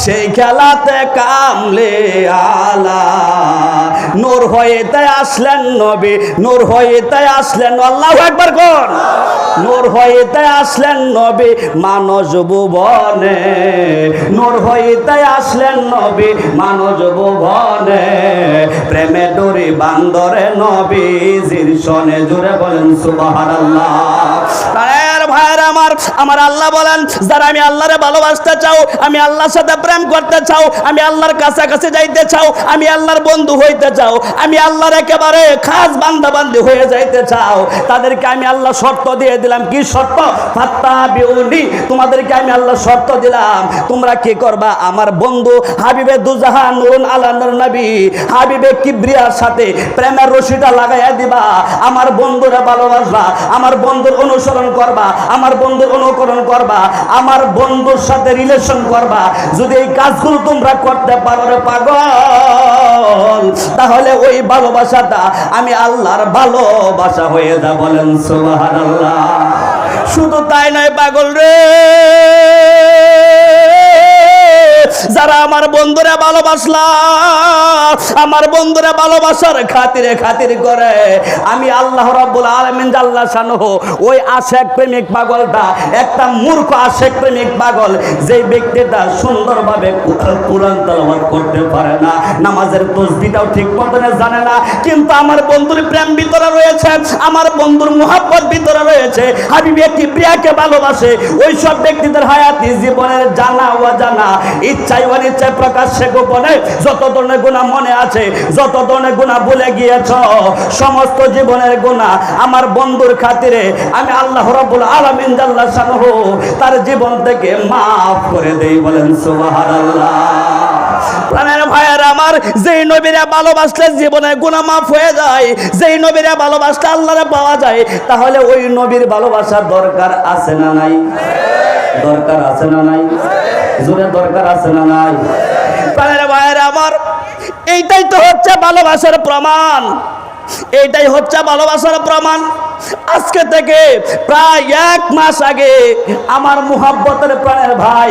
সেই খেলাতে কামলে আলা, নূর হইতে আসলেন নবী, নূর হইতে আসলেন, আল্লাহু আকবার কোন, নূর হইতে আসলেন নবী মানব ভুবনে, নূর হইতে আসলেন নবী মানব ভুবনে, প্রেমে ডোরি বান্দরে নবীজির শোনে, জোরে বলেন সুবহানাল্লাহ। ভাইয়ের আমার আল্লাহ বলেন, যারা আমি আল্লাহরে ভালোবাসতে চাও, আমি আল্লাহর সাথে প্রেম করতে চাও, আমি আল্লাহর কাছাকাছি যাইতে চাও, আমি আল্লাহর বন্ধু হইতে চাও, আমি আল্লাহর একেবারে খাস বান্দা বান্দি হয়ে যাইতে চাও, তাদেরকে আমি আল্লাহ শর্ত দিয়ে দিলাম। কি শর্ত? ফাত্তাবিউনি, তোমাদেরকে আমি আল্লাহ শর্ত দিলাম, তোমরা কি করবা? আমার বন্ধু হাবিবে দুজাহান নূরুন আলা নূর নবী হাবিবে কিবরিয়ার সাথে প্রেমের রশিটা লাগাইয়া দিবা, আমার বন্ধুরা ভালোবাসবা, আমার বন্ধুর অনুসরণ করবা, আমার বন্ধুর অনুকরণ করবা, আমার বন্ধুর সাথে রিলেশন করবা। যদি এই কাজগুলো তোমরা করতে পারো রে পাগল, তাহলে ওই ভালোবাসাটা আমি আল্লাহর ভালোবাসা হয়ে যা, বলেন সুবহানাল্লাহ। শুধু তাই নয় পাগল রে, যারা আমার বন্ধুরা ভালোবাসলা, আমার বন্ধুরা ভালোবাসার খাতিরে খাতির করে, আমি আল্লাহ রাব্বুল আলামিন জাল্লা শানুহু ওই আশেক প্রেমিক পাগলটা, একটা মূর্খ আশেক প্রেমিক পাগল, যেই ব্যক্তিটা সুন্দরভাবে কুরআন তেলাওয়াত করতে পারে না, নামাজের তাসবিহটাও ঠিক মতো জানে না, কিন্তু আমার বন্ধুর প্রেম ভিতরে রয়েছে, আমার বন্ধুর মুহাব্বত ভিতরে রয়েছে, হাবিবে কিবরিয়াকে ভালোবাসে, ওই সব ব্যক্তিদের হায়াতি জীবনের জানা অজানা, ইচ্ছায় অনিচ্ছায় প্রকাশ্যে গোপনে যত ধরনের গুনাহ মনে আছে, যত ধরনের গুনাহ ভুলে গিয়েছ, সমস্ত জীবনের গুনাহ আমার বন্ধুর খাতিরে আমি আল্লাহ রাব্বুল আলামিন জাল্লা শানুহু তার জীবন থেকে মাফ করে দেই, বলেন সুবহানাল্লাহ। প্রাণের ভাইয়ের আমার, যেই নবীরা ভালোবাসলে জীবনে গুনাহ মাফ হয়ে যায়, যেই নবীরা ভালোবাসলে আল্লাহরে পাওয়া যায়, তাহলে ওই নবীর ভালোবাসার দরকার আছে না নাই? দরকার আছে না নাই? জোরে দরকার আছে না নাই? প্রাণের ভাইয়ের আমার, এইটাই তো হচ্ছে ভালোবাসার প্রমাণ, এইটাই হচ্ছে ভালোবাসার প্রমাণ। আজকে থেকে প্রায় 1 মাস আগে আমার মুহাব্বতের প্রাণের ভাই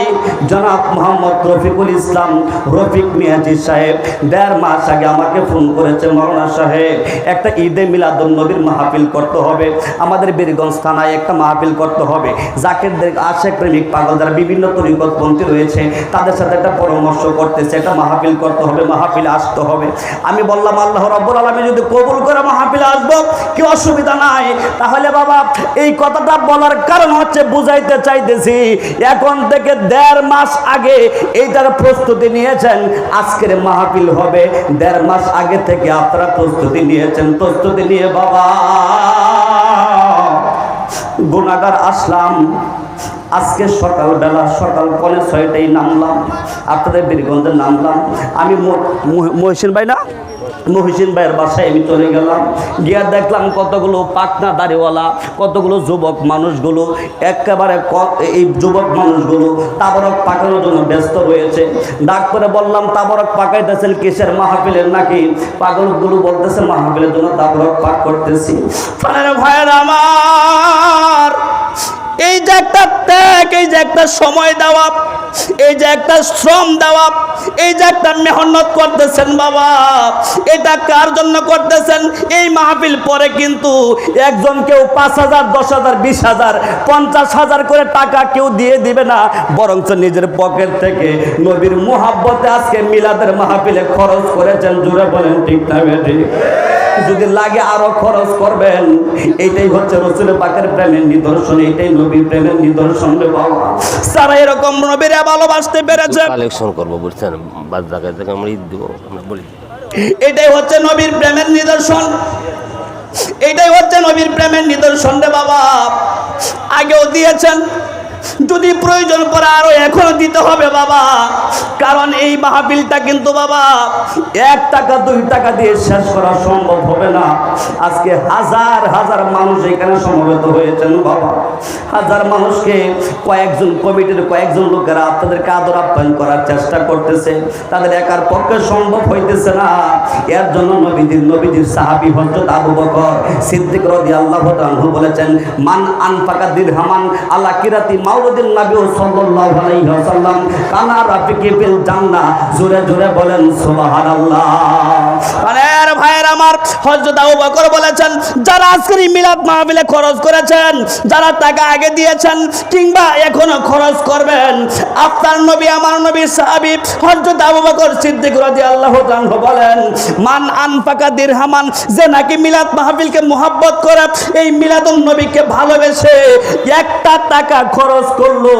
জনাব মোহাম্মদ রফিকুল ইসলাম রফিক মিয়াজি সাহেব 1.5 মাস আগে আমাকে ফোন করেছে, মাওলানা সাহেব একটা ঈদে মিলাদুন নবীর মাহফিল করতে হবে, আমাদের বীরগঞ্জ থানায় একটা মাহফিল করতে হবে, জাকিরদের আশেক প্রেমিক পাগল যারা বিভিন্ন তরিকতপন্থী রয়েছে তাদের সাথে একটা পরামর্শ করতেছে, একটা মাহফিল করতে হবে, মাহফিলে আসতে হবে। আমি বললাম আল্লাহ রাব্বুল আলামিন যদি কবুল করে মাহফিলে আসবো, কি অসুবিধা নাই। তাহলে বাবা এই কথাটা বলার কারণ হচ্ছে বুঝাইতে চাইতেছি, এখন থেকে 1.5 মাস আগে এইটার প্রস্তুতি নিয়েছেন, আজকের মাহফিল হবে 1.5 মাস আগে থেকে আপনারা প্রস্তুতি নিয়েছেন। প্রস্তুতি নিয়ে বাবা গুনাহগার আসলাম, আজকে সকালবেলা সকাল 6:45 নামলাম, আপনাদের বীরগঞ্জে নামলাম। আমি মহসিন ভাই না, মহসিন ভাইয়ের বাসায় আমি চলে গেলাম, গিয়া দেখলাম কতগুলো পাকনা দাড়িওয়ালা, কতগুলো যুবক মানুষগুলো একেবারে এই যুবক মানুষগুলো তাবরক পাকানোর জন্য ব্যস্ত রয়েছে। ডাক করে বললাম, তাবরক পাকাইতেছেন কিসের, মাহফিলের নাকি? পাগলগুলো বলতেছে মাহফিলের জন্য তাবরক পাক করতেছি। ভাইয়ের আমার, এই যে একটা ত্যাগ, এই যে একটা সময় দেওয়া, এই যে একটা শ্রম দেওয়া, এই যে একটা মেহনত করতেছেন বাবা, এটা কার জন্য করতেছেন? এই মাহফিল পরে কিন্তু একজন কেউ 5,000, 10,000, 20,000, 50,000 করে টাকা কেউ দিয়ে দিবে না, বরঞ্চ নিজের পকেট থেকে নবীর মুহাব্বতে আজকে মিলাদের মাহফিলে খরচ করেছেন। জোরে বলেন ঠিক না বেঠিক? যদি লাগে আরো খরচ করবেন। এইটাই হচ্ছে রাসূল পাকের প্রেমের নিদর্শন, এইটাই নবীর প্রেমের নিদর্শন রে বাবা। সারা এরকম নবীরে ভালোবাসতে পেরেছে। কালেকশন করব বুঝছেন, বাদ জায়গায় থেকে আমরা ঈদ দেব, আমরা বলি এটাই হচ্ছে নবীর প্রেমের নিদর্শন, এইটাই হচ্ছে নবীর প্রেমের নিদর্শন রে বাবা। আগেও দিয়েছেন, যদি প্রয়োজন পড়ে আরো এখনো দিতে হবে বাবা, কারণ এই মাহফিলটা কিন্তু বাবা 1 টাকা 2 টাকা দিয়ে শেষ করা সম্ভব হবে না। আজকে হাজার হাজার মানুষ এখানে সমবেত হয়েছেন বাবা। হাজার মানুষকে কয়েকজন কমিটির কয়েকজন লোকেরা আপনাদেরকে আদর আপ্যায়ন করার চেষ্টা করতেছে, তাদের একার পক্ষে সম্ভব হইতেছে না। এর জন্য নবীজির সাহাবী হযরত আবু বকর সিদ্দিক রাদিয়াল্লাহু তাআলা বলেছেন, মান আনফাকা দিরহামান আলা কিরাতি মাউলুদিন নবী সাল্লাল্লাহু আলাইহি ওয়াসাল্লাম কানা রাফিকি ফিল জান্নাহ। জোরে জোরে বলেন সুবহানাল্লাহ। আরে ভাইয়ের আমার, হযরত আবু বকর বলেছেন, যারা আজকের মিলাদ মাহফিলে খরচ করেছেন, যারা টাকা আগে দিয়েছেন কিংবা এখনো খরচ করবেন, আপনার নবী আমার নবীর সাহাবী হযরত আবু বকর সিদ্দিক রাদিয়াল্লাহু তাআলা বলেন, মান আনফাকা দিরহামান, যে নাকি মিলাদ মাহফিলকে মুহাব্বত করে এই মিলাদুন নবীকে ভালোবেসে 1টা টাকা খরচ করলো,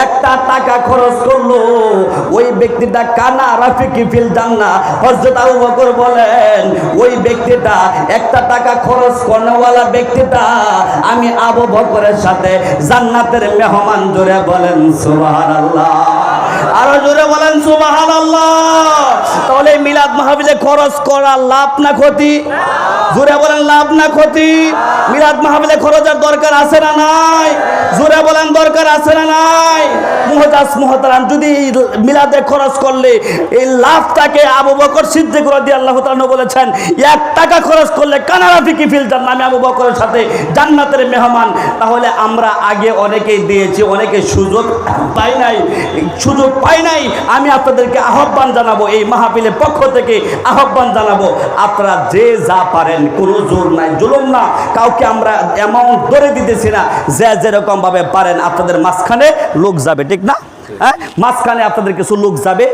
1টা টাকা খরচ করলো, ওই ব্যক্তিটা কানা রাফিকি ফিল জান্নাহ। হযরত আবু বকর বলেন, ওই ব্যক্তিটা 1টা টাকা খরচ করাওয়ালা ব্যক্তিটা আমি আবু বকরের সাথে জান্নাতের মেহমান। জোরে বলেন সুবহানাল্লাহ, আরো জোরে বলেন সুবহানাল্লাহ। তাহলে মিলাদ মাহফিলে খরচ করা লাভ না ক্ষতি? জোরে বলেন লাভ না ক্ষতি? মিলাদ মাহফিলে খরচের দরকার আছে না নাই? জোরে বলেন দরকার আছে না নাই? মুহতারাম, যদি মিলাদে খরচ করলে এই লাভটাকে আবু বকর সিদ্দিক রাদিয়াল্লাহু তাআলা বলেছেন, 1 টাকা খরচ করলে কানা রাফিকি ফিল জান্নাহ, আমি আবু বকরের সাথে জান্নাতের মেহমান। তাহলে আমরা আগে অনেকেই দিয়েছি, অনেকে সুযোগ পাই নাই। আমি আপনাদেরকে আহ্বান জানাবো, এই মাহফিলের পক্ষ থেকে আহ্বান জানাবো, আপনারা যে যা পারেন, কোনো জোর নাই, জুলুম না, কাউকে আমরা অ্যামাউন্ট ধরে দিতেছি না, যে যেরকম ভাবে পারেন। আপনাদের মাঝখানে লোক যাবে, ঠিক না? হ্যাঁ, মাঝখানে আপনাদের কিছু লোক যাবে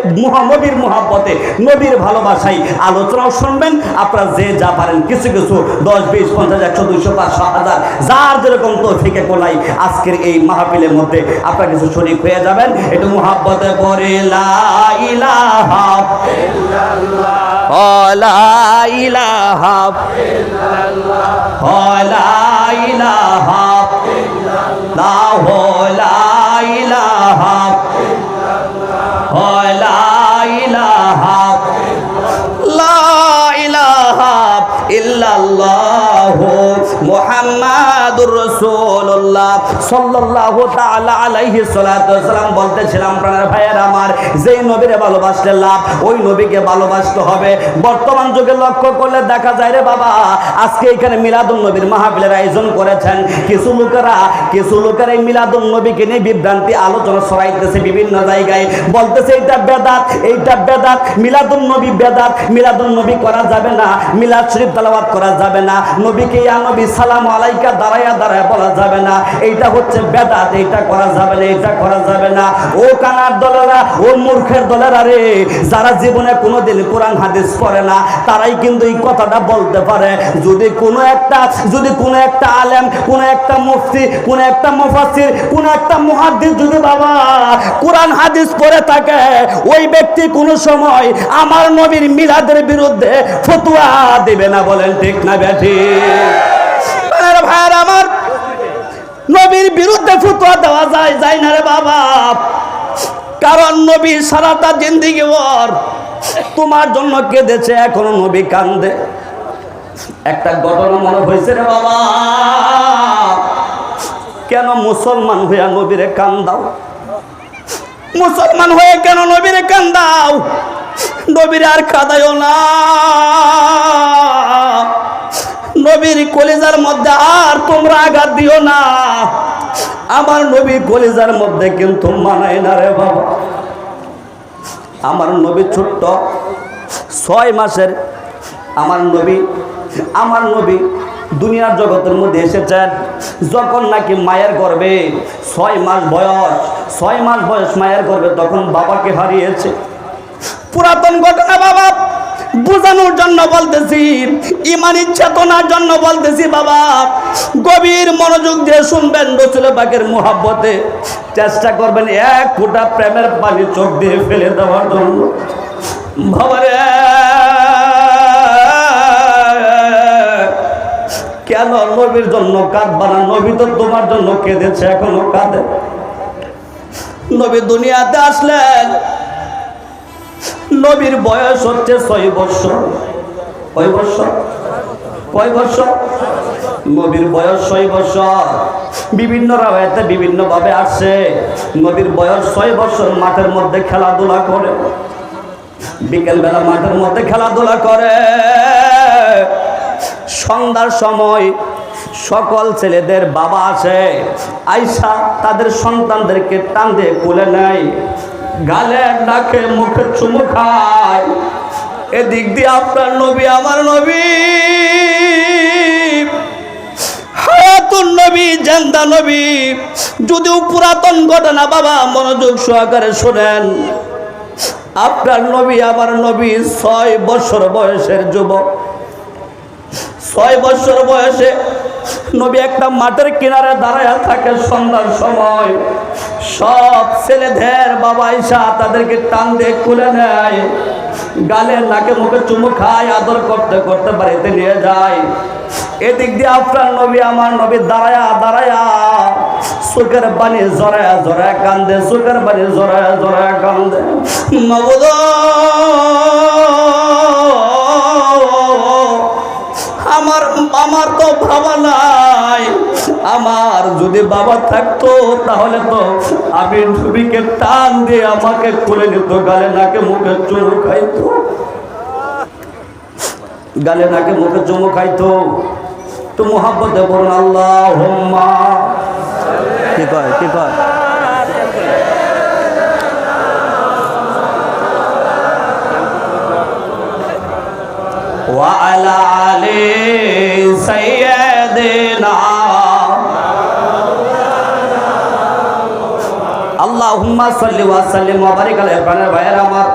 নবীর মুহাব্বতে, নবীর ভালোবাসায় আলোচনাও শুনবেন। আপনারা যে যা পারেন, কিছু 10, 20, 50, 100, 200, 500, 1000, যার যেরকম তৌফিকে কোলাই আজকের এই মাহফিলের মধ্যে আপনারা কিছু শরীক হয়ে যাবেন। একটু মুহাব্বতে পড়ে লা ইলাহা ইল্লাল্লাহ, লা ইলাহা ইল্লাল্লাহ, লা ইলাহা ইল্লাল্লাহ, লা ইলাহা ইল্লাল্লাহু মুহাম্মাদুর রাসূলুল্লাহ সাল্লাল্লাহু তাআলা আলাইহি সাল্লাতু ওয়াসাল্লাম বলতেছিলাম, প্রাণের ভাইয়ের আমার, যেই নবীরে ভালোবাসলে লাভ, ওই নবীকে ভালোবাসতে হবে। বর্তমান যুগে লক্ষ্য করলে দেখা যায় রে বাবা, আজকে এখানে মিলাদুন নবীর মাহফিলের আয়োজন করেছেন কিছু লোকেরা এই মিলাদুন নবীকে নিয়ে বিভ্রান্তি আলোচনা ছড়াইতেছে বিভিন্ন জায়গায়, বলতেছে এইটা বেদাত, মিলাদুন নবী বেদাত, মিলাদুন নবী করা যাবে না, মিলাদ শরীফ তেলাওয়াত করা যাবে না, নবীকে ইয়া নবী সালাম আলাইকা দাঁড়ায়া বলা যাবে না, এইটা হচ্ছে বেদাত, এইটা করা যাবে না, এইটা করা যাবে না। ও কানার দলেরা, ও মূর্খের দলেরা রে, যারা জীবনে কোনোদিন কোরআন হাদিস পড়ে না, তারাই কিন্তু এই কথাটা বলতে পারে। যদি কোনো একটা আলেম, কোনো একটা মুফতি, কোনো একটা মুফাসসির, কোনো একটা মুহাদ্দিস যদি বাবা কোরআন হাদিস পড়ে থাকে, ওই ব্যক্তি কোনো সময় আমার নবীর মিলাদের বিরুদ্ধে ফতোয়া দেবে না। বলেন ঠিক না বেঠি? ভাইয়ার আমার, নবীর বিরুদ্ধে ফতোয়া দেওয়া যায় না রে বাবা, কারণ নবী সারাটা জিন্দেগি ওর তোমার জন্য কেঁদেছে, এখনো নবী কান্দে। একটা ঘটনা মনে হয়েছে রে বাবা, কেন মুসলমান হইয়া নবীরে কান্দাও? মুসলমান হয়ে কেন নবীরে কান্দাও? নবীরে আর কাঁদাইও না, নবীর কলিজার মধ্যে আর তোমরা আঘাত দিও না। আমার নবী কলিজার মধ্যে কিন্তু মানায় না রে বাবা। আমার নবী ছোট্ট 6 মাসের, আমার নবী দুনিয়ার জগতের মধ্যে এসেছেন যখন নাকি মায়ের গর্ভে 6 মাস বয়স মায়ের গর্ভে, তখন বাবাকে হারিয়েছে। পুরাতন ঘটনা বাবা, বোঝানোর জন্য বলতেছি, ইমানি চেতনার জন্য বলতেছি বাবা, গভীর মনোযোগ দিয়ে শুনবেন। রাসূল পাকের মুহাব্বতে চেষ্টা করবেন 1 ফোঁটা প্রেমের পানি চোখ দিয়ে ফেলে দেওয়ার জন্য। বাবারে, কেন নবীর জন্য কাঁদবা না? নবী তো তোমার জন্য কেঁদেছে, এখনো কাঁদে। নবী দুনিয়াতে আসলেন, নবীর বয়স হচ্ছে 6 বছর। কয় বছর? কয় বছর? নবীর বয়স 6 বছর। বিভিন্ন রাওয়ায়াতে বিভিন্ন ভাবে আসছে। নবীর বয়স 6 বছর, মাঠের মধ্যে খেলাধুলা করে, বিকেল বেলা মাঠের মধ্যে খেলাধুলা করে। সন্ধ্যার সময় সকল ছেলেদের বাবা আসে, আইসা তাদের সন্তানদেরকে টান দিয়ে কোলে নেয়, গালে নাকে মুখে চুমু খায়। এদিক দিয়ে আপনার নবী, আমার নবী, হায়াতুন নবী, জিন্দা নবী। যদিও পুরাতন ঘটনা বাবা, মনোযোগ সহকারে শোনেন। আপনার নবী, আমার নবী 6 বছর বয়সের যুবক। 6 বছর বয়সে নবী একটা মাঠের কিনারে দাঁড়ায় থাকে। সন্ধ্যার সময় সব ছেলেদের বাবা ঈশা তাদেরকে টান দিয়ে কোলে নেয়, গালে নাকে মুখে চুমু খায়, আদর করতে করতে বাড়িতে নিয়ে যায়। এদিক দিয়ে আপনার নবী, আমার নবী দাঁড়ায়া দাঁড়ায়া চোখের পানি জড়ায়া জড়ায়া কান্দে, চোখের পানি জড়ায়া জড়ায়া কান্দে। মাবুদ, আমার তো বাবা নাই। আমার যদি বাবা থাকতো তাহলে তো আমি নবীকে টান দিয়ে আমাকে কোলে নিত, গালে নাকে মুখে চুমু খাইতো, গালে নাকে মুখে চুমু খাইতো। তো মুহাব্বতে বলুন আল্লাহুম্মা। কি কয়? কি কয়? وعلى آل سيدنا আল্লাহুম্মা সাল্লি ওয়া সাল্লিম ওয়া বারিক আলাইহি। প্রাণের ভাইয়েরা আমার,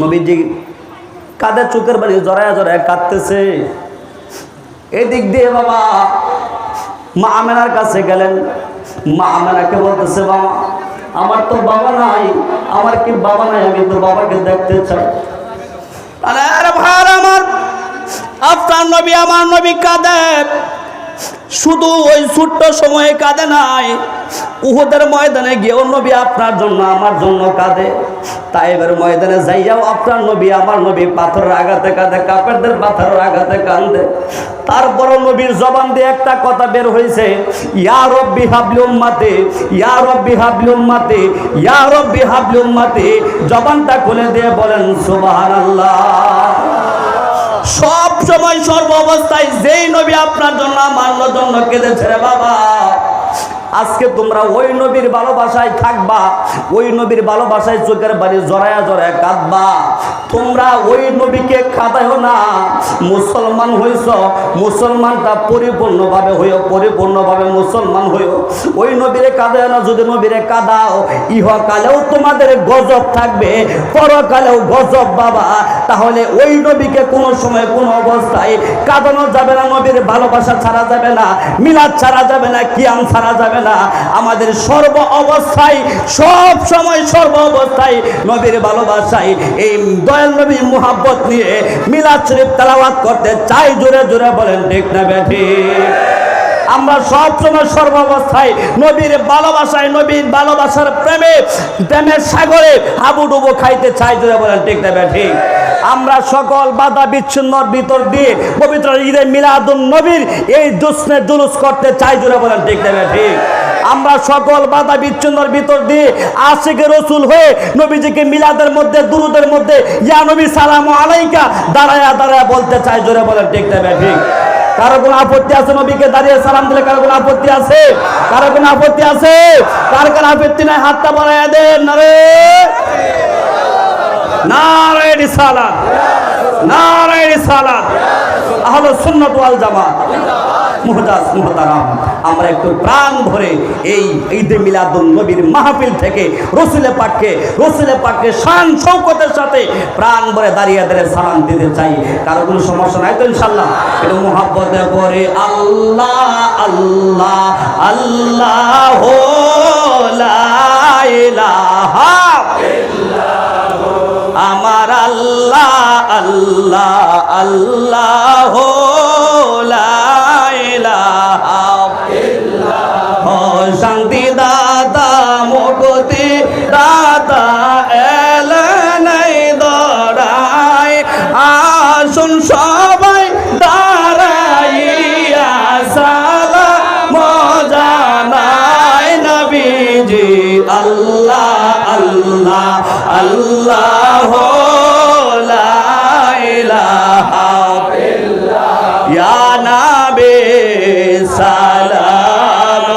নবীজি কাঁধে চোখের পানি জড়ায়া জড়ায়া কাঁদতেছে। এদিক দিয়ে বাবা মা আমেনার কাছে গেলেন। মা আমেনাকে বলতেছে, বাবা আমার তো বাবা নাই, আমার কি বাবা নাই? আমি তো বাবাকে দেখতে চাই। আরে ভাই আমার, আপনার নবী, আমার নবী কাঁদে। শুধু ওই ছোট্ট সময়ে কাঁদে নাই, উহুদের ময়দানে গিয়েও নবী আপনার জন্য আমার জন্য কাঁদে। তাইবের ময়দানে যাইয়াও আপনার নবী, আমার নবী পাথরের আঘাতে কাঁদে, কাফেরদের পাথরের আঘাতে কাঁদে। তারপরও নবীর জবান দিয়ে একটা কথা বের হয়েছে, ইয়া রব্বি হাবলি উম্মতি, ইয়া রব্বি হাবলি উম্মতি, ইয়া রব্বি হাবলি উম্মতি। জবানটা খুলে দিয়ে বলেন সুবহানাল্লাহ। সব সময় সর্ব অবস্থায় যেই নবী আপনার জন্য আমার জন্য কেঁদেছে রে বাবা, আজকে তোমরা ওই নবীর ভালোবাসায় থাকবা, ওই নবীর ভালোবাসায় চোখের বাড়ি জড়ায়া জড়ায়া কাঁদবা। তোমরা ওই নবীকে কাঁদাও না। মুসলমান হইছ, মুসলমানটা পরিপূর্ণভাবে হইও, পরিপূর্ণভাবে মুসলমান হইও। ওই নবীরে কাঁদাও না। যদি নবীরে কাঁদাও, ইহকালেও তোমাদের গজব থাকবে, পরকালেও গজব বাবা। তাহলে ওই নবীকে কোনো সময় কোনো অবস্থায় কাঁদানো যাবে না। নবীর ভালোবাসা ছাড়া যাবে না, মিলাদ ছাড়া যাবে না, কিয়াম ছাড়া যাবে না। আমাদের সর্ব অবস্থায়, সব সময় সর্ব অবস্থায় নবীর ভালোবাসায়, এই দয়াল নবীর মুহাব্বত নিয়ে মিলাদ শরীফ তেলাওয়াত করতে চাই। জোরে জোরে বলেন ঠিক না বেঠিক? আমরা সব সময় সর্ব অবস্থায় নবীর ভালোবাসায়, নবীর ভালোবাসার প্রেমে, প্রেমের সাগরে হাবুডুবু খাইতে চাই। জোরে বলেন ঠিক না বেঠিক? আমরা সকল বাধা বিচ্ছিন্নর ভিতর দিয়ে পবিত্র ঈদে মিলাদুন নবীর এই জোসনে জুলুস করতে চাই। জোরে বলেন ঠিক না বেঠিক? আমরা সকল বাধা বিচ্ছিন্নর ভিতর দিয়ে আশিকে রসুল হয়ে নবীজিকে মিলাদের মধ্যে, দুরুদের মধ্যে ইয়া নবী সালামু আলাইকা দাঁড়ায়া দাঁড়ায়া বলতে চাই। জোরে বলেন ঠিক না বেঠিক? কারো কোনো আপত্তি আছে নবীকে দাঁড়িয়ে সালাম দিলে? কারো কোনো আপত্তি আছে? কারো কোনো আপত্তি আছে? কার কোনো আপত্তি নাই? হাতটা বাড়াইয়া দেন। নারে নারে রিসালাত, নারে রিসালাত, আহলুস সুন্নাত ওয়াল জামাত। মুহতাজ মুহতারাম, আমরা একটু প্রাণ ভরে এই ঈদে মিলাদুন নবীর মাহফিল থেকে রসুলে পাককে শান শৌকতের সাথে প্রাণ ভরে দাঁড়িয়ে দাঁড়িয়ে সালাম দিতে চাই। কারো কোনো সমস্যা নাই তো ইনশাল্লাহ? একটু মুহাব্বতে পড়ে আল্লাহ আল্লাহ আল্লাহ লা ইলাহা ইল্লাল্লাহ, আমার আল্লাহ আল্লাহ আল্লাহ লা ইলাহা ইল্লাল্লাহ। শান্তি দাতা মুক্তি দাতা এলেন এই দরায় আসুন সবাই দাঁড়াইয়া সালাম জানাই নবীজি আল্লাহ আল্লাহ আল্লাহ লা ইলাহা ইল্লাল্লাহ ইয়া নবী সালাম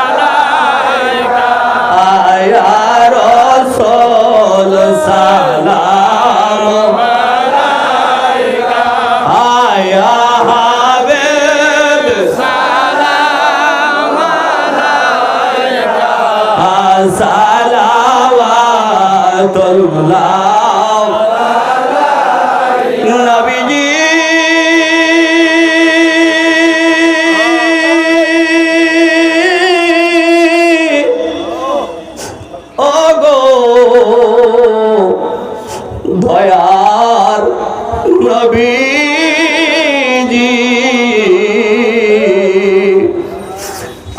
আলাইকা ইয়া রাসূল সালাম আলাইকা ইয়া হাবিব সালাম আলাইকা সালাওয়াতুল্লাহ নবীজি ওগো দয়ার নবীজি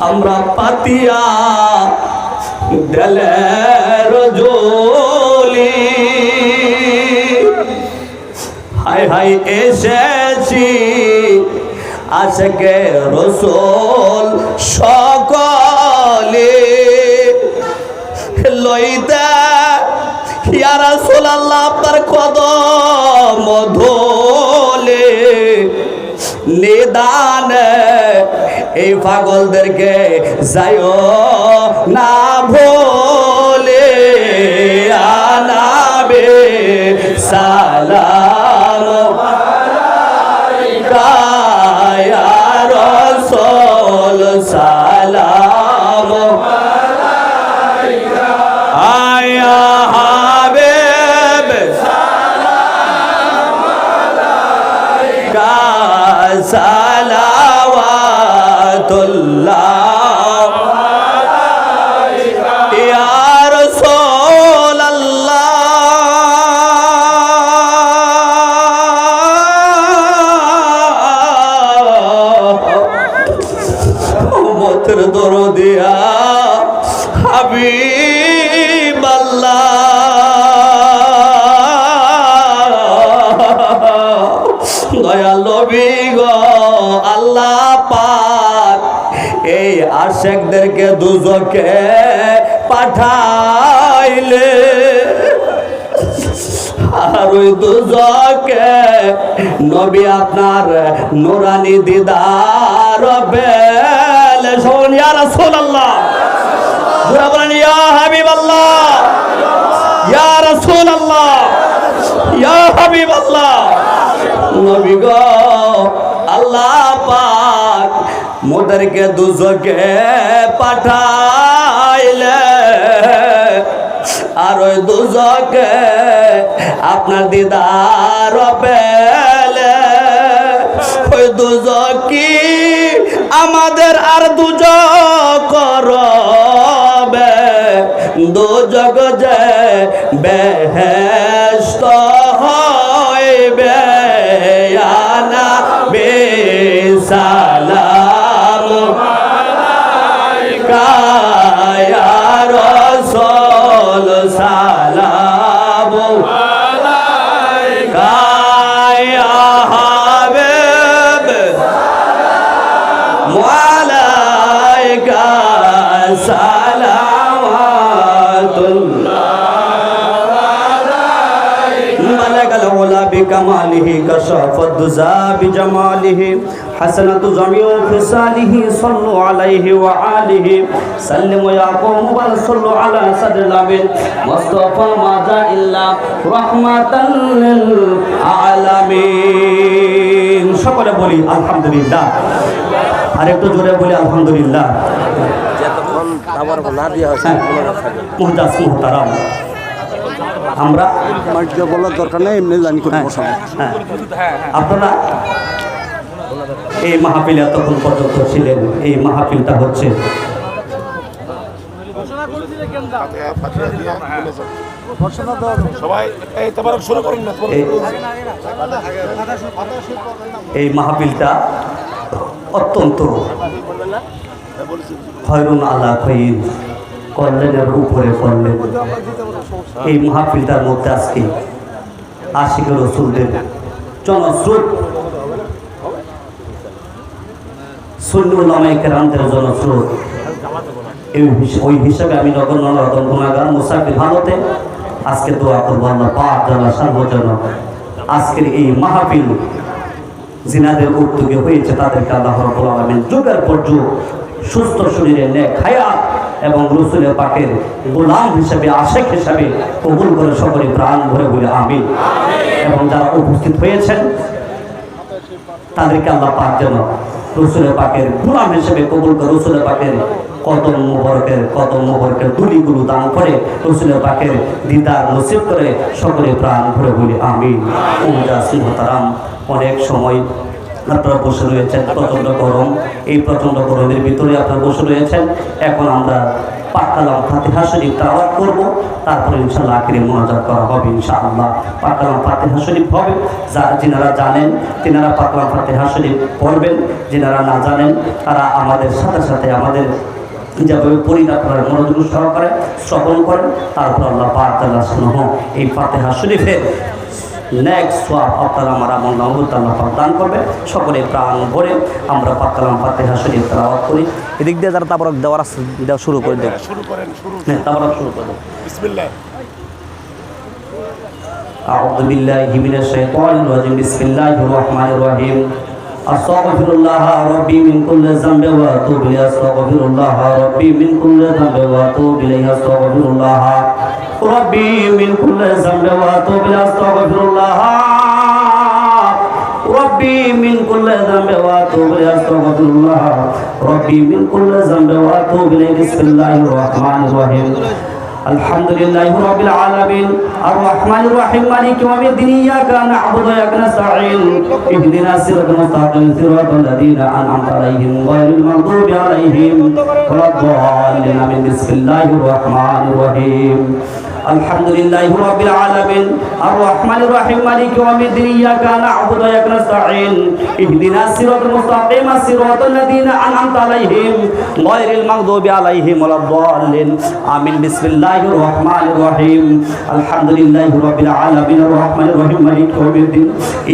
আমরা পাতিয়া দিলের জলি হাই হাই এসেছি আশকে রসুল সকলে লইতে ইয়া রাসূলুল্লাহ আপনার কদম ধুলে নিদানে এই পাগলদেরকে যাইও না ভুলে আনাবে সালাম আলাইকা ইয়া রাসূল সালাম আলাইকা ইয়া হাবিব সালাম আলাইকা সালাওয়াতুল্লাহ আলাইকা ইয়া রাসূলুল্লাহ উম্মতের দরদিয়া হাবিবাল্লাহ দয়াল নবী গো আল্লাহ পাক এই আশিকদেরকে দুজকে পাঠাইলে আর ওই দুজকে নবী আপনার নুরানি দিদার পেলে শোন ইয়া রাসূলুল্লাহ জোরে বলেন ইয়া হাবিবাল্লাহ ইয়া রাসূলুল্লাহ ইয়া হাবিবাল্লাহ নবী গো আল্লাহ পাক মোদেরকে দুজকে পাঠাইলে আর ওই দুজকে আপনার দিদার পেলে ওই দুজক কি আমাদের আর দুজক করবে দুজক যে বেহেশত হইবে আনা বেসালাম আলাইকা ইয়া রাসূল সালাম আলাইকা ইয়া হাবিব সালাম আলাইকা সালাওয়াতুল্লাহ ملك العلا بكماله كشف الدجى بجماله حسنة جميع خصاله صلوا عليه وآله سلموا يا قوم بل صلوا على سيد الأمين مصطفى ما جاء إلا رحمة للعالمين সকলে বলি আলহামদুলিল্লাহ আর একটু জোরে বলি আলহামদুলিল্লাহ যতক্ষণ খাবার না দেওয়া হয়েছে মুহতাজ মুহতারাম আমরা বলার দরকার নেই এমনি লাইন করে বসাবো। আপনারা এই মাহফিলে এতক্ষণ পর্যন্ত ছিলেন। এই মাহফিলটা হচ্ছে এই মাহফিলটা অত্যন্ত খয়রুন আলা খয়ির কল্যাণের উপরে কল্যাণ। এই মাহফিলটার মধ্যে আজকে আশিক রাসূলদের জনস্রোত, সুন্নি উলামায়ে কেরামদের জনস্রোত। ওই হিসাবে আমি নগণ্য নরদন গুনাহগার মুসাফির ভারতে আজকে দোয়া করবো আল্লাহ পাক জাল্লা শানহু যেন আজকের এই মাহফিল জিনাদের উদ্যোগে হয়েছে তাদেরকে আল্লাহ রাব্বুল আলামিন যুগের পর যুগ সুস্থ শরীরে নেক হায়াত এবং রাসূলের পাকের গোলাম হিসেবে আশিক হিসেবে কবুল করে সকলে প্রাণ ভরে বলে আমিন। এবং যারা উপস্থিত হয়েছেন তাদেরকে আল্লাহ পাক যেন রাসূলের পাকের গোলাম হিসেবে কবুল করে রাসূলের পাকের কদম মোবারকের দুলিগুলো দান করে রাসূলের পাকের দিদার নসিব করে সকলে প্রাণ ভরে বলি আমিন। অনেক সময় আপনারা বসে রয়েছেন, প্রচণ্ড গরম, এই প্রচণ্ড গরমের ভিতরে আপনারা বসে রয়েছেন। এখন আমরা পাক কালাম ফাতিহা শরীফ তেলাওয়াত করব, তারপরে ইনশাআল্লাহ আখিরে মোনাজাত করা হবে ইনশাআল্লাহ। পাক কালাম ফাতিহা শরীফ হবে, যিনারা জানেন তিনারা পাক কালাম ফাতিহা শরীফ পড়বেন, যিনারা না জানেন তারা আমাদের সাথে সাথে আমাদের যেভাবে পরিণত করে মনোযোগ সহকারে শ্রবণ করেন, তারপর আল্লাহ পাক জাল্লা শানহু এই ফাতিহা শরীফের নেক্সট সোয়াব আপনারা আমার আমল নামত আল্লাহ পাক দান করবে। সকলে প্রাণ ভরে আমরা পাক কালাম ফাতিহা শরীফ তেলাওয়াত করি। এদিক দিয়ে যারা তাবারক দেওয়ার আছে দেওয়া শুরু করে দেন, হ্যাঁ তাবারক শুরু করে দেন। বিসমিল্লাহ। আউযু বিল্লাহি মিনাশ শাইতানির রাজিম। বিসমিল্লাহির রহমানির রহিম। আস্তাগফিরুল্লাহ রাব্বি মিন কুল্লি যামবি ওয়া আতুবু ইলাইহি। আস্তাগফিরুল্লাহ রাব্বি মিন কুল্লি যামবি ওয়া আতুবু ইলাইহি। আস্তাগফিরুল্লাহ রাব্বি মিন কুল্লি যামবি ওয়া আতুবু ইলাইহি। আস্তাগফিরুল্লাহ রাব্বি মিন কুল্লি যামবি ওয়া আতুবু ইলাইহি। আস্তাগফিরুল্লাহ রাব্বি মিন কুল্লি যামবি ওয়া আতুবু ইলাইহি। বিসমিল্লাহির রহমানির রহিম। আলহামদুলিল্লাহি রাব্বিল আলামিন আর রহমানির রহিম মালিকি ইয়াউমিদ্দিন ইয়াকা না'বুদু ওয়া ইয়াকা নাস্তাঈন ইহদিনাস সিরাতাল মুস্তাকিম সিরাতাল লাযীনা আন'আমতা আলাইহিম গায়রিল মাগদুবি আলাইহিম ওয়ালাদ-দাল্লিন। আমিন। বিসমিল্লাহির রহমানির রহিম। আলহামদুলিল্লাহি রাব্বিল আলামিন আর রহমানির রহিম মালিকি ইয়াউমিদ্দিন ইয়াকা না'বুদু ওয়া ইয়াকা নাস্তাঈন ইহদিনাস সিরাতাল মুস্তাকিম সিরাতাল লাযীনা আন'আমতা আলাইহিম গায়রিল মাগদুবি আলাইহিম ওয়ালাদ-দাল্লিন। আমিন। বিসমিল্লাহির রহমানির রহিম। আলহামদুলিল্লাহি রাব্বিল আলামিন আর রহমানির রহিম মালিকি ইয়াউমিদ্দিন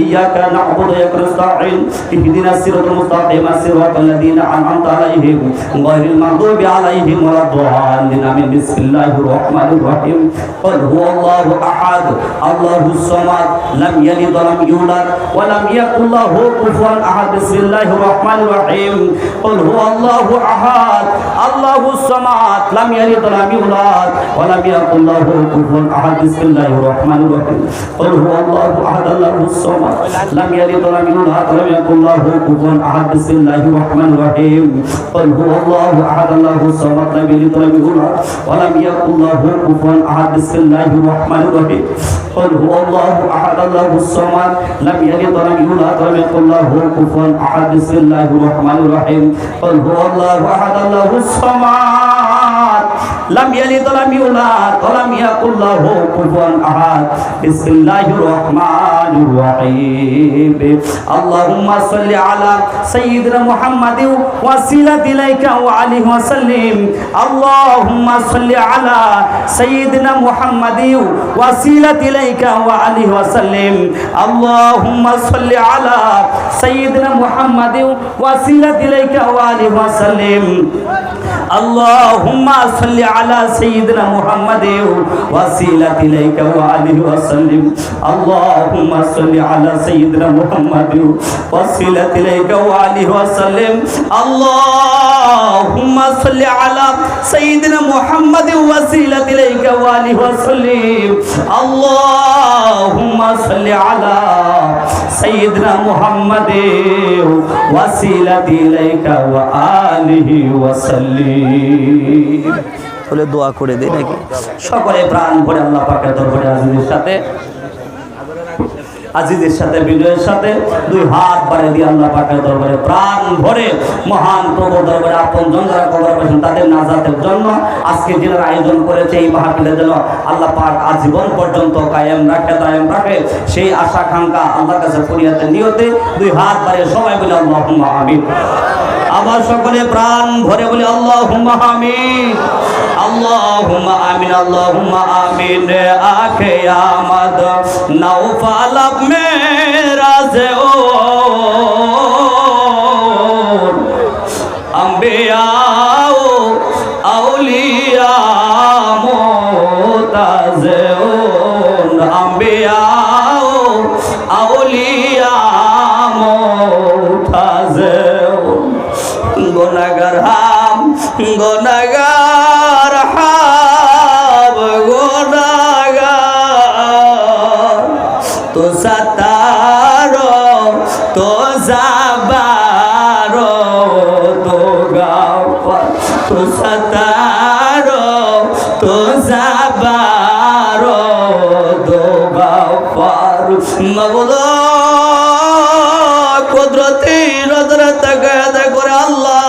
ইয়াকা না'বুদু ওয়া ইয়াকা নাস্তাঈন ইহদিনাস সিরাতাল মুস্তাকিম সিরাতাল লাযীনা আন'আমতা আলাইহিম গায়রিল মাগদুবি আলাইহিম ওয়ালাদ-দাল্লিন। আমিন। বিসমিল্লাহির রহমানির রহিম। قل هو الله أحد الله الصمد لم يلد ولم يولد ولم يكن له كفوا أحد. بسم الله الرحمن الرحيم. قل هو الله أحد الله الصمد لم يلد ولم يولد ولم يكن له كفوا أحد. بسم الله الرحمن الرحيم. قل هو الله أحد الله الصمد لم يلد ولم يولد ولم يكن له كفوا أحد. بسم الله الرحمن الرحيم. قل هو الله أحد الله الصمد لم يلد ولم يولد ولم يكن له كفوا أحد. بسم الله الرحمن الرحيم. قل هو الله أحد الله الصمد لم يلد ولم يولد ولم يكن له كفوا أحد. بسم الله الرحمن الرحيم. قل هو الله أحد الله الصمد لم يلد ولم يولد ولم يكن له كفوا أحد. بسم الله الرحمن الرحيم. اللهم صل على سيدنا محمد وسيلة إليك وعليه وسلم. اللهم صل على سيدنا محمد وسيلة إليك وعليه وسلم. اللهم صل على سيدنا محمد وسيلة إليك وعليه وسلم. اللهم صل على سيدنا محمد وسيلة إليك وعليه وسلم. اللهم صل على سيدنا محمد وسيلة إليك وعليه وسلم. اللهم صل على سيدنا محمد وسيلة إليك وعليه وسلم. اللهم صل على سيدنا محمد وسيلة إليك وآله وسلم. বলে দোয়া করে দেই নাকি সকলে প্রাণ ভরে আল্লাহ পাকের দরবারে আজিজের সাথে বিজয়ের সাথে দুই হাত বাড়িয়ে দিয়ে আল্লাহ পাকের দরবারে প্রাণ ভরে মহান প্রভু দরবারে আপন জন যারা কবর পেয়েছেন তাদের নাজাতের জন্য আজকে যারা আয়োজন করেছে এই মাহফিলের জন্য আল্লাহ পাক আজীবন পর্যন্ত কায়েম রাখে দায়েম রাখে সেই আশা আকাঙ্ক্ষা আল্লাহর কাছে ফরিয়াদের নিয়তে দুই হাত বাড়িয়ে সবাই বলে আল্লাহুম্মা আমিন। আবার সকলে প্রাণ ভরে বলি আল্লাহুম্মা আমিন, আল্লাহুম্মা আমিন, আল্লাহুম্মা আমিন। আখে আমদ নওফাল আব মেরা से ओ अंबिया औलिया मोताज़ेउन अंबिया औलिया मोताज़ेउन गुनहगार हम गुनहगार तो सतारो तो जाबारो तो गाफर तो सतारो तो जाबारो तो गाफर मौला कुदरती नजर तकद करे अल्लाह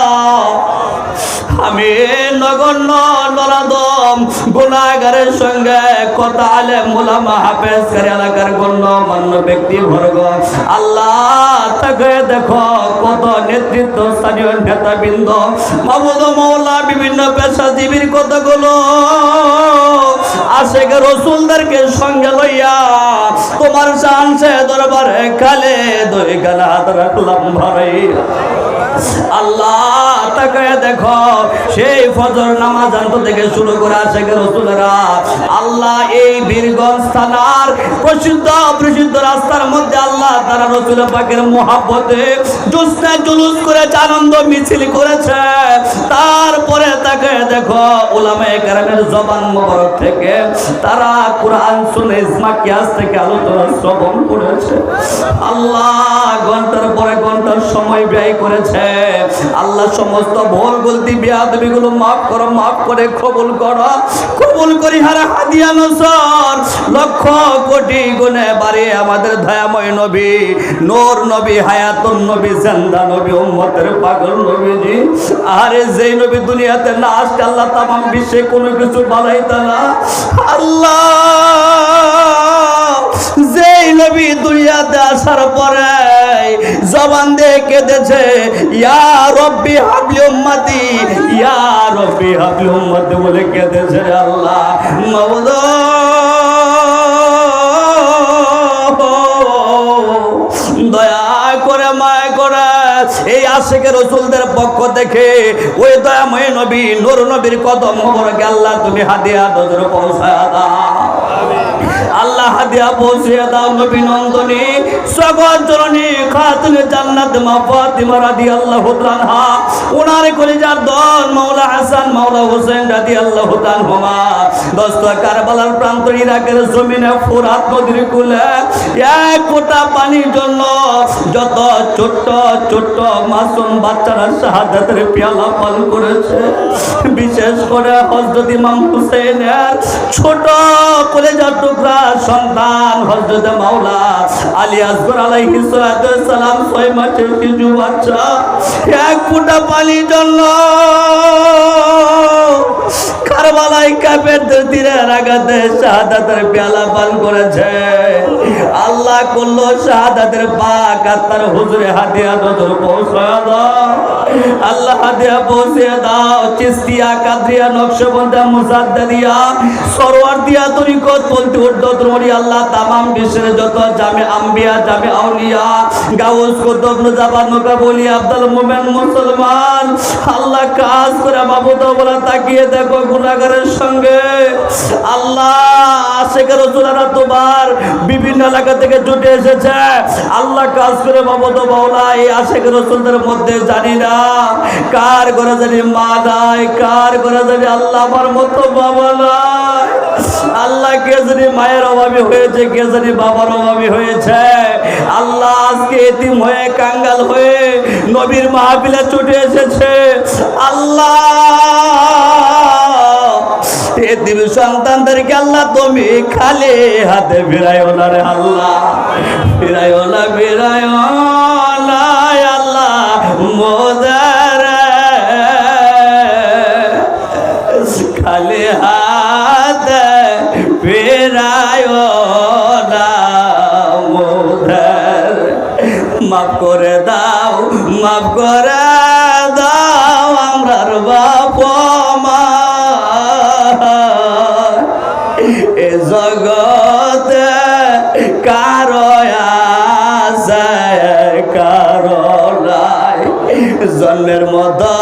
আমি নগণ্য নরাদম গুনাহগারের সঙ্গে কত আলেম উলামা হাফেজকারী এলাকার গণ্যমান্য ব্যক্তি বর্গ আল্লাহ তাকে দেখো কত নেতৃত্ব স্থানীয় নেতাবৃন্দ মাহমুদ মৌলা বিভিন্ন পেশাজীবীর কতগুলো আশেক রসুলদেরকে সঙ্গে লইয়া তোমার শানসে দরবারে কালে দুই গালা হাত রাখলাম ভাই আল্লাহ তাকে দেখো সেই ফজর নামাজ আনতে থেকে শুরু করে আশেক রাসূলরা আল্লাহ এই বীরগঞ্জ থানার প্রসিদ্ধ রাস্তার মধ্যে আল্লাহ তারা রাসূল পাকের মহব্বতে জুসনা জুলুস করে আনন্দ মিছিল করেছে। তারপরে তাকে দেখো উলামায়ে কেরামের জবান মোবারক থেকে তারা কোরআন শুনে ইজমা কিয়াস থেকে আলোচনা শ্রবণ করেছে। আল্লাহ ঘন্টার পরে ঘন্টার সময় ব্যয় করেছে। আল্লাহ সমস্ত ভুল গলতি বেয়াদবিগুলো মাফ করো, মাফ করে কবুল করো, কবুল করি হারা হাদিয়া নসর লক্ষ কোটি গুণে বাড়িয়ে আমাদের দয়াময় নবী নূর নবী হায়াতুন নবী জিন্দা নবী উম্মতের পাগল নবীজি আরে যেই নবী দুনিয়াতে না আসতে আল্লাহ তামাম বিশ্বে কোনো কিছু বানাইতা না। আল্লাহ যেই নবী দুনিয়াতে আসার পরে জবান দিয়ে কেঁদেছে ইয়া রব্বি হাবলি উম্মতি, ইয়া রব্বি হাবলি উম্মতি বলে কেঁদেছে। আল্লাহ মাওলা দয়া করে মায়া করে এই আশিক রাসূলদের পক্ষ থেকে ওই দয়াময় নবী নূর নবীর কদম মোবারকে আল্লাহ তুমি হাদিয়া দজর পৌঁছায়া দাও। আল্লাহ হাদিয়া পৌঁছে দাও নবী নন্দনী সগত জননী খাতুনে জান্নাত মা ফাতিমা রাদিয়াল্লাহু তাআলা ওনার কলিজার দল মাওলা হাসান মাওলা হোসেন রাদিয়াল্লাহু তাআলা দস্ত কারবালার প্রান্ত ইরাকের জমিনে ফোরাত নদীর কূলে এক ফোঁটা পানির জন্য যত ছোট্ট ছোট্ট মাসুম বাচ্চারা শাহাদাতের পেয়ালা পান করেছে। বিশেষ করে হযরত ইমাম হুসাইনের ছোট কলিজার টুকরা সন্তান হযরত মাওলা আলী আসগর আলাইহিস সালাম 6 মাসের শিশু বাচ্চা এক ফোঁটা পানির জন্য কারবালায় কাফেরদের তীরের আঘাতে শাহাদাতের পেয়ালা পান করেছে। আল্লাহ করলো শাহাদাতের পাক আত্মার হুজুরে হাদিয়া নজর পৌঁছায় দাও। আল্লাহ হাদিয়া পৌঁছে দাও। চিশতিয়া কাদরিয়া নকশবন্দিয়া মুজাদ্দিদিয়া সরওয়ারদিয়া তরিকত পন্থী উর্দুদ্রমণি আল্লাহ তামাম বিশ্বের যত জামে আম্বিয়া জামে আউলিয়া গাউস কুতুব নুজাবান মুকাবলি আব্দুল মুমিন মুসলমান আল্লাহ কাজ করে মাবুদ বলা তাকিয়ে দেখো গুনাহগারের সঙ্গে আল্লাহ আশিক রাসূলরা তোমার বিভিন্ন এলাকা থেকে ছুটে এসেছে। আল্লাহ কাজ করে মাবুদ মাওলা এই আশিক রাসূলদের মধ্যে জানি না কার ঘরে জানি মা নাই, কার ঘরে জানি আল্লাহ আমার মতো বাবা নাই। আল্লাহ কে জানি মায়ের অভাবী হয়েছে, কে জানি বাবার অভাবী হয়েছে। আল্লাহ আজকে এতিম হয়ে কাঙ্গাল হয়ে নবীর মাহফিলে ছুটে এসেছে। আল্লাহ এতিম সন্তানদেরকে আল্লাহ তুমি খালি হাতে ফিরাইও না রে আল্লাহ, ফিরাইও না, ফিরাইও না আল্লাহ মোদের খালি হাতে ফিরাইও না মোদের। মাফ করে দাও, মাফ করে দাও বাপমার এ জগতে কারো আছে কারো নাই জন্মের মতো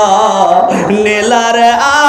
নীলারে